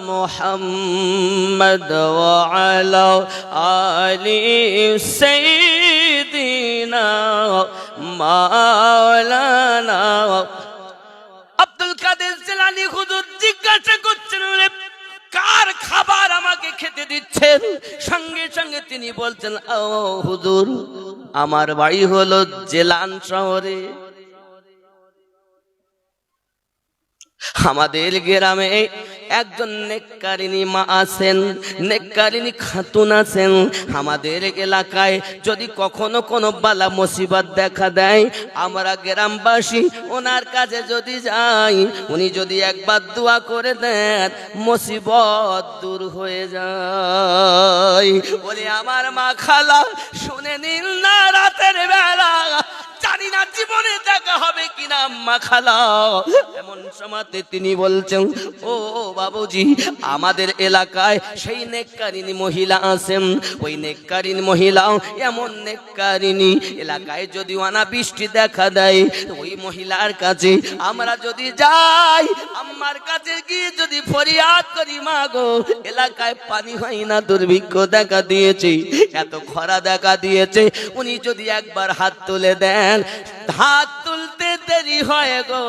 মুহাম্মদ ওয়া আলা আলি সাইয়্যিদিনা মাওলানা আব্দুল কাদের জিলানী হুজুর জিজ্ঞাসা করছেন কার খাবার আমাকে খেতে দিচ্ছেন সঙ্গে সঙ্গে তিনি বলছেন ও হুজুর আমার বাড়ি হলো জেলান শহরে আমাদের গ্রামে একজন নেককারিনী মা আছেন নেককারিনী খাতুন আছেন আমাদের এলাকায় যদি কখনো কোনো বালা মুসিবত দেখা দেয় আমরা গ্রামবাসী ওনার কাছে যদি যাই উনি যদি একবার দোয়া করে দেন মুসিবত দূর হয়ে যায় বলে আমার মা খালা শুনে নিন না রাতের বেলা জানি না জীবনে দেখা হবে কিনা আম্মা খালা এমন সময়তে তিনি বলছেন ও বাবুজি আমাদের এলাকায় সেই নেককারিনী মহিলা আছেন ওই নেককারিনী মহিলা এমন নেককারিনী এলাকায় যদি অনাবৃষ্টি দেখা দেয় ওই মহিলার কাছে আমরা যদি যাই আম্মার কাছে গিয়ে যদি ফরিয়াদ করি মা গো এলাকায় পানি হয় না দুর্ভিক্ষ দেখা দিয়েছে এত খরা দেখা দিয়েছে উনি যদি একবার হাত তুলে দেন হাত তুলতে দেরি হয় গো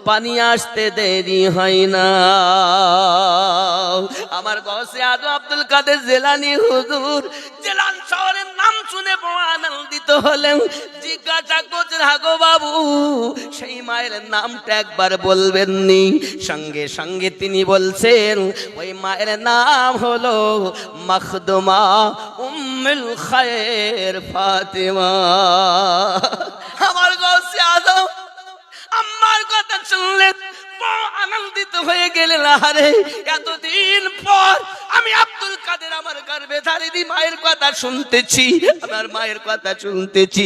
পানি আসতে দেরি হয় না আমার গৌসে আজম আব্দুল কাদের জিলানী হুজুর জেলান শহরের নাম শুনে বড় আনন্দিত হলেন জিজ্ঞাসা করছেন হাগো বাবু সেই মায়ের নামটা একবার বলবেননি সঙ্গে সঙ্গে তিনি বলছেন ওই মায়ের নাম হলো মখদুমা উম্মুল খায়ের ফাতেমা আমার গৌসে আজম আম্মার কথা শুনলেন আনন্দিত হয়ে গেলেন আরে এতদিন পর আমি আব্দুল কাদের আমার গর্ভে ধারিনি মায়ের কথা শুনতেছি আমার মায়ের কথা শুনতেছি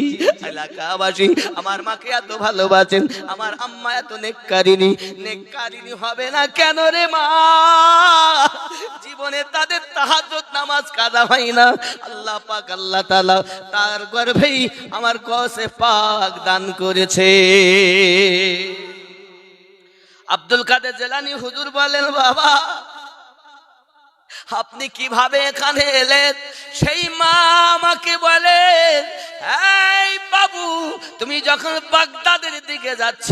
এলাকাবাসী আমার মাকে এত ভালোবাসেন আমার আম্মা এত নেককারিনী নেককারিনী হবে না কেন রে মা জীবনে তাদের তাহাজ্জুদ নামাজ কাজা হয় না আল্লাহ পাক আল্লাহ তাআলা তার গর্ভেই আমার কসে পাক দান করেছে আব্দুল কাদের জিলানী হুজুর বলেন বাবা আপনি কিভাবে এখানে এলেন সেই মা আমাকে বলে এই বাবু তুমি যখন বাগদাদের দিকে যাচ্ছ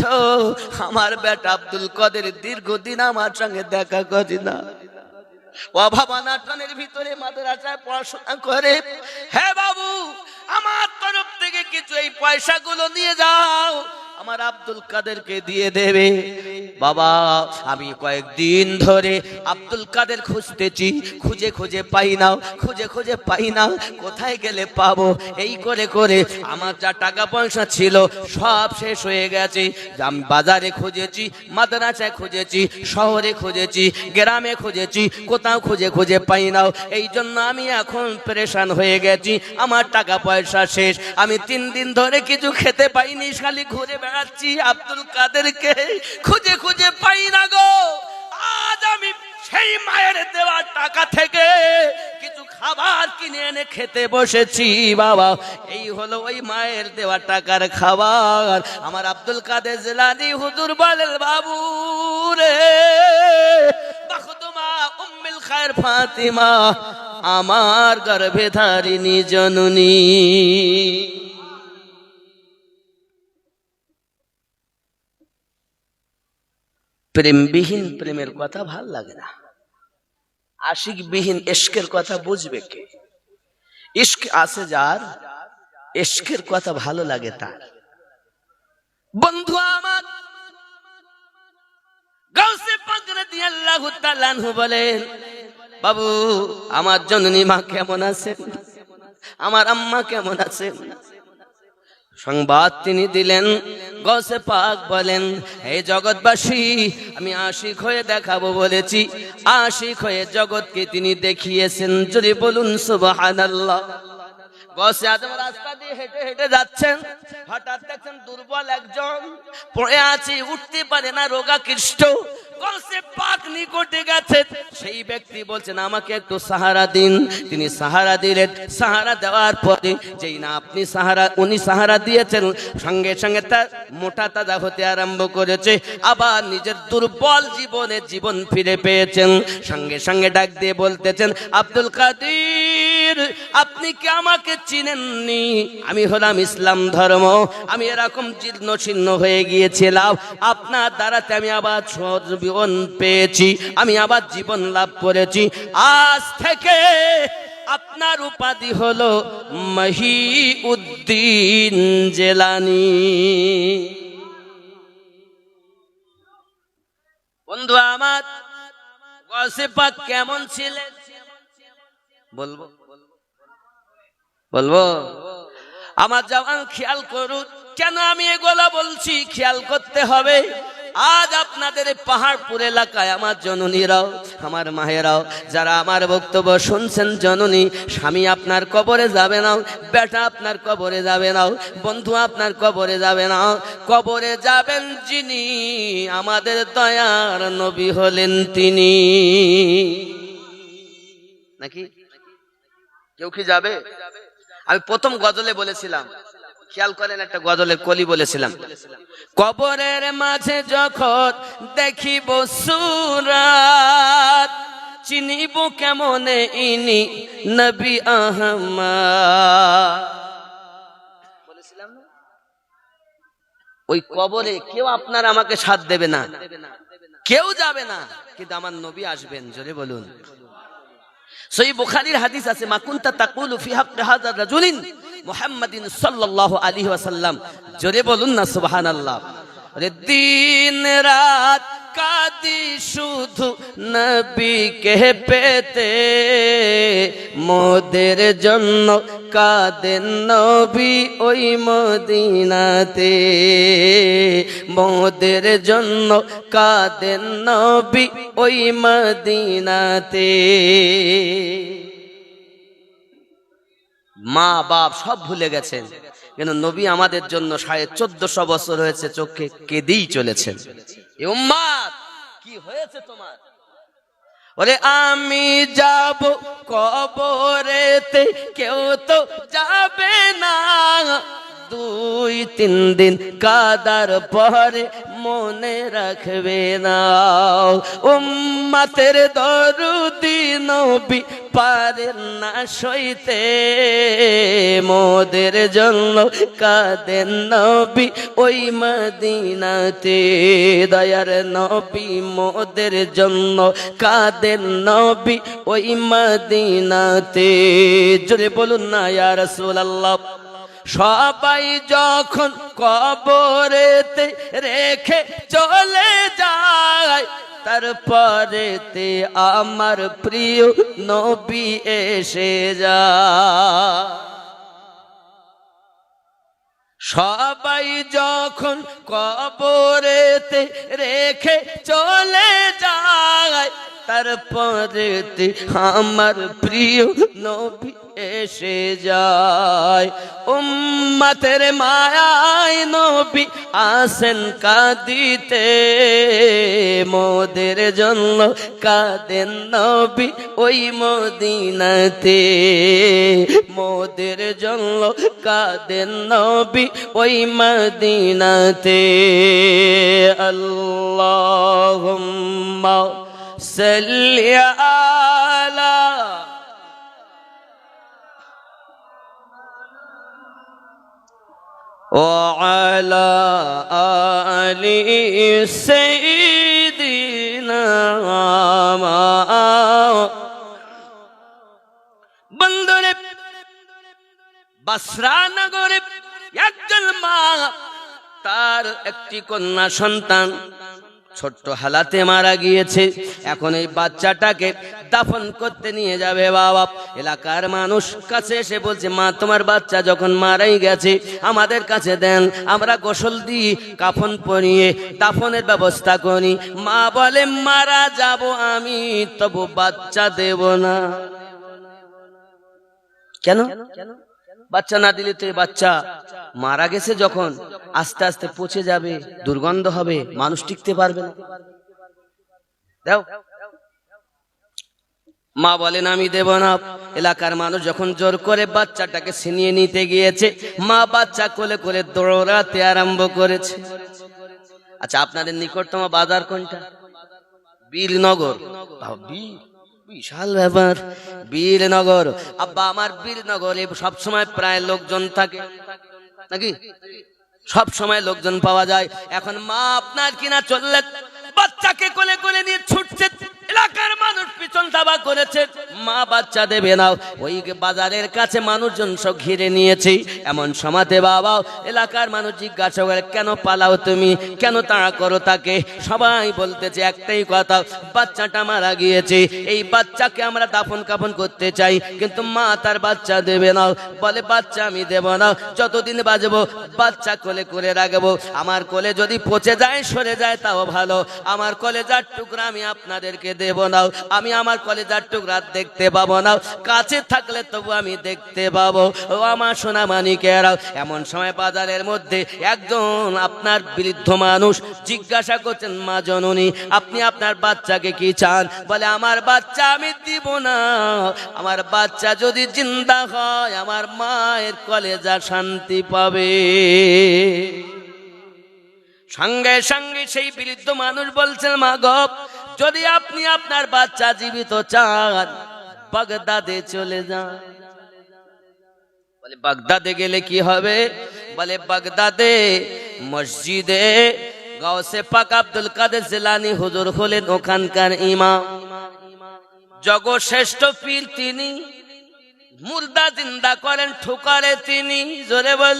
আমার বেটা আব্দুল কাদের দীর্ঘদিন আমার সঙ্গে দেখা করে না অভাব অনাটনের ভিতরে মাদ্রাসায় পড়াশোনা করে হ্যাঁ বাবু আমার তরফ থেকে কিছু এই পয়সাগুলো নিয়ে যাও আমার আব্দুল কাদেরকে দিয়ে দেবে বাবা আমি কয়েকদিন ধরে আব্দুল কাদের খুঁজতেছি খুঁজে খুঁজে পাই না খুঁজে খুঁজে পাই না কোথায় গেলে পাবো এই করে করে আমার যা টাকা পয়সা ছিল সব শেষ হয়ে গেছে আমি বাজারে খুঁজেছি মাদ্রাসায় খুঁজেছি শহরে খুঁজেছি গ্রামে খুঁজেছি কোথাও খুঁজে খুঁজে পাই না এই জন্য আমি এখন পেরেশান হয়ে গেছি আমার টাকা পয়সা শেষ আমি 3 দিন ধরে কিছু খেতে পাইনি খালি ঘুরে বেড়াচ্ছি আব্দুল কাদেরকে খুঁজে খুঁজে পাই না গো আজ আমি সেই মায়ের দেওয়া টাকা থেকে কিছু খাবার কিনে এনে খেতে বসেছি বাবা এই হলো ওই মায়ের দেওয়া টাকার খাবার আমার আব্দুল কাদের জিলানী হুজুর বলেন বাবু রে মখদুমা উম্মুল খায়ের ফাতিমা আমার গর্ভে ধারিণী জননী প্রেমবিহীন প্রেমের কথা ভাল লাগে না আশিক বিহীন ইশকের কথা বুঝবে কে? ইশক আছে যার, ইশকের কথা ভালো লাগে তার। বন্ধু আমার, গাউসে পাক রাদিয়াল্লাহু তাআলা আনহু বলেন, বাবু আমার জননী মা কেমন আছেন, আমার আম্মা কেমন আছেন? সংবাদ তিনি দিলেন। গাউসে পাক বলেন, হে জগৎবাসী, আমি আশিক হয়ে দেখাবো বলেছি, আশিক হয়ে জগৎকে তিনি দেখিয়েছেন। যদি বলুন সুবহানাল্লাহ। গাউসে আজম রাস্তা দিয়ে হেঁটে হেঁটে যাচ্ছেন, হঠাৎ দেখছেন দুর্বল একজন পড়ে আছে, উঠতে পারে না, রোগাকৃষ্ট। গাউসে পাক নিকটে গেছেন, সেই ব্যক্তি বলছেন আমাকে একটু সাহারা দিন। তিনি সাহারা দিলেন। সাহারা দেওয়ার পরে যেই না উনি সাহারা দিয়েছেন, সঙ্গে সঙ্গে তার মোটা তাজা হতে আরম্ভ করেছে। আবার নিজের দুর্বল জীবন ফিরে পেয়েছেন। সঙ্গে সঙ্গে ডাক দিয়ে বলতেছেন, আব্দুল কাদের, আপনি কি আমাকে চিনেননি? আমি হলাম ইসলাম ধর্ম, আমি এরকম জীর্ণ ছিন্ন হয়ে গিয়েছিলাম, আপনার দ্বারাতে আমি আবার জীবন পেয়েছি, আমি আবার জীবন লাভ করেছি। আজ থেকে আপনার উপাধি হলো মহিউদ্দিন জেলানি। বন্ধু আমার, গাউসে পাক কেমন ছিলেন বলবো? আমার জওয়ান খেয়াল করুন, কেন আমি এগুলো বলছি খেয়াল করতে হবে। আজ আপনাদের পাহাড়পুর এলাকায় আমার জননীরাও, আমার মায়েরাও যারা আমার বক্তব্য শুনছেন, জননী স্বামী আপনার কবরে যাবে না, বেটা আপনার কবরে যাবে না, বন্ধু আপনার কবরে যাবে না, কবরে যাবেন যিনি, আমাদের দয়ার নবী হলেন তিনি। নাকি কেউ কি যাবে? আমি প্রথম গজলে বলেছিলাম, খেয়াল করেন, একটা গজলের কলি বলেছিলাম, কবরের মাঝে যখন দেখিব সুরাত, চিনিব কেমনে ইনি নবী আহমদ। বলেছিলাম না? ওই কবরে কেউ আপনার আমাকে সাথ দেবে না, কেউ যাবে না, কিন্তু আমার নবী আসবেন। জোরে বলুন। সহিহ বুখারীর হাদিস আছে, মা কুনতা তাকুলু ফি হাক্কি হাযার রাজুলিন মুহাম্মাদিন সাল্লাল্লাহু আলাইহি ওয়াসাল্লাম। জোরে বলুন না সুবহানাল্লাহ। দিন রাত কাঁদি শুধু নবীকে পেতে, মোদের জন্য কাঁদেন নবী ওই মদিনাতে, মোদের জন্য কাঁদেন নবী ওই মদিনাতে। মা বাপ সব ভুলে গেছেন, কিন্তু নবী আমাদের জন্য 1450 বছর হয়েছে চোখে কেঁদেই চলেছেন। এ উম্মত, কি হয়েছে তোমার? ওরে আমি যাব কবরেতে, কেউ তো যাবে না, 2-3 দিন কাদার পরে মনে রাখবে না, উম্মতের দরুদি নবী পারেন না সইতে, মোদের জন্য কাঁদেন নবী ওই মদিনাতে, দয়ার নবী মোদের জন্য কাঁদেন নবী ওই মদিনাতে। জোরে বলুন না ইয়া রাসূলুল্লাহ। সবাই যখন কবরেতে রেখে চলে যায়, তারপরেতে আমার প্রিয় নবী এসে যায়। সবাই যখন কবরেতে রেখে চলে যায়, তারপরেতে আমার প্রিয় নবী এসে যায়। উম্মতের মায়ায় নবী আসেন কাঁদিতে, মোদের জন্য কাঁদেন নবী ওই মদিনাতে, মোদের জন্য কাঁদেন নবী ওই মদিনাতে। আল্লাহুম্মা সাল্লি আলা وعلى آل سيدنا বাসরা নগরে একজন মা তার একটি কন্যা সন্তান ছোট্ট হালাতে মারা গিয়েছে। এখন এই বাচ্চাটাকে দাফন করতে নিয়ে যাবে বাবা। এলাকার মানুষ কাছে এসে বলছে, মা তোমার বাচ্চা যখন মারাই গেছে আমাদের কাছে দেন, আমরা গোসল দিই, কাফন পরিয়ে দাফনের ব্যবস্থা করি। মা বলে, মারা যাব আমি, তবু বাচ্চা দেব না। কেন? বাচ্চা না দিলে তো এই বাচ্চা মারা গেছে যখন আস্তে আস্তে পচে যাবে, দুর্গন্ধ হবে, মানুষ টিকতে পারবে না। দাও। মা বলেন, আমি দেব না। এলাকার মানুষ যখন জোর করে বাচ্চাটাকে ছিনিয়ে নিতে গিয়েছে, মা বাচ্চা কোলে করে দৌড়াতে আরম্ভ করেছে। আচ্ছা, আপনাদের নিকটতম বাজার কোনটা? বীরনগর। বিশাল ব্যাপার, বীরনগর। আব্বা আমার বীরনগরে সবসময় প্রায় লোকজন থাকে নাকি? সব সময় লোকজন পাওয়া যায়। এখন মা আপনার কিনা চললেন, বাচ্চাকে কোলে কোলে নিয়ে ছুটছে। এলাকার মানুষ পিছন ধাবা করেছে, মা বাচ্চা দেবে না। ওই বাজারের কাছে মানুষজন সব ঘিরে নিয়েছে। এমন সমাতে বাবা এলাকার মানুষ জিজ্ঞাসা করে, কেন পালাও তুমি, কেন তাড়া করো তাকে? সবাই বলতেছে একটাই কথা, বাচ্চাটা মারা গিয়েছে, এই বাচ্চাকে আমরা দাফন কাফন করতে চাই, কিন্তু মা তার বাচ্চা দেবে না। বলে, বাচ্চা আমি দেব না, যতদিন বাঁচবো বাচ্চা কোলে করে রাখবো। আমার কোলে যদি পচে যায় সরে যায় তাও ভালো, আমার কলেজার টুকরা আমি আপনাদেরকে দেব না। আমি আমার কলেজার টুকরা দেখতে পাবো না, কাছে থাকলে তবু আমি দেখতে পাবো। ও আমার সোনা মানিকেরা, এমন সময় বাজারের মধ্যে একজন আপনার বৃদ্ধ মানুষ জিজ্ঞাসা করছেন, মা জননী আপনি আপনার বাচ্চাকে কি চান? বলে, আমার বাচ্চা আমি দিব না, আমার বাচ্চা যদি জিন্দা হয় আমার মায়ের কলেজা শান্তি পাবে। সঙ্গে সঙ্গে সেই বৃদ্ধ মানুষ বলছেন, মা গো, যদি আপনি আপনার বাচ্চা জীবিত চান বাগদাদে চলে যান। বলে, বাগদাদে গেলে কি হবে? বলে, বাগদাদে মসজিদে গাউসে পাক আব্দুল কাদের জিলানী হুজুর হলেন ওখানকার ইমাম, জগশ্রেষ্ঠ পীর তিনি, মুর্দা জিন্দা করেন ঠুকারে তিনি। জোরে বল,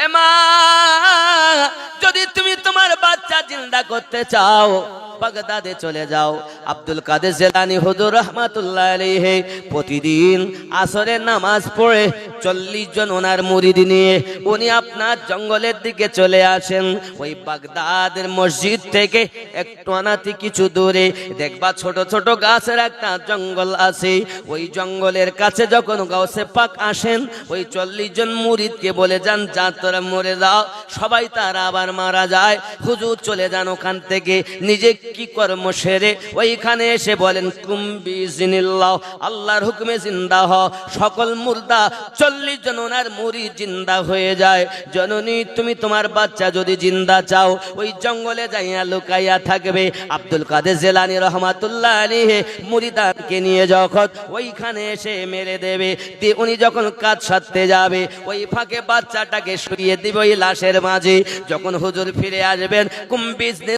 এ মা, যদি তুমি তোমার বাচ্চা জিন্দা করতে চাও বাগদাদে চলে যাও। আব্দুল কাদের জিলানী হুজুর রাহমাতুল্লাহ আলাইহি প্রতিদিন আসরের নামাজ পড়ে 40 জন ওনার মুরিদ নিয়ে উনি আপনার জঙ্গলের দিকে চলে আসেন। ওই বাগদাদের মসজিদ থেকে একটু আনাতি কিছু দূরে দেখবা ছোট ছোট গাছের একটা জঙ্গল আছে। ওই জঙ্গলের কাছে যখন গাউসে পাক আসেন, ওই 40 জন মুরিদকে বলে যান, যা তোরা মরে যাও। সবাই তারা আবার মারা যায়। হুজুর চলে যান ওখান থেকে, নিজে কি কর্ম সেরে ওইখানে এসে বলেন, কুম্বি জিনিল্লাহ, আল্লাহর হুকুমে জিন্দা হ। সকল মুর্দা 40 জন ওনার মুরিদ জিন্দা হয়ে যায়। জননী তুমি তোমার বাচ্চা যদি জিন্দা চাও ওই জঙ্গলে যাইয়া লুকাইয়া থাকবে। আব্দুল কাদের জিলানী রহমাতুল্লাহ আলাইহি মুরিদানকে নিয়ে যখন ওইখানে এসে মেরে দেবে, উনি যখন কাজ সারতে যাবে ওই ফাঁকে বাচ্চাটাকে শুইয়ে দিবে ওই লাশের মাঝে। যখন হুজুর ফিরে আসবেন, কুম্বি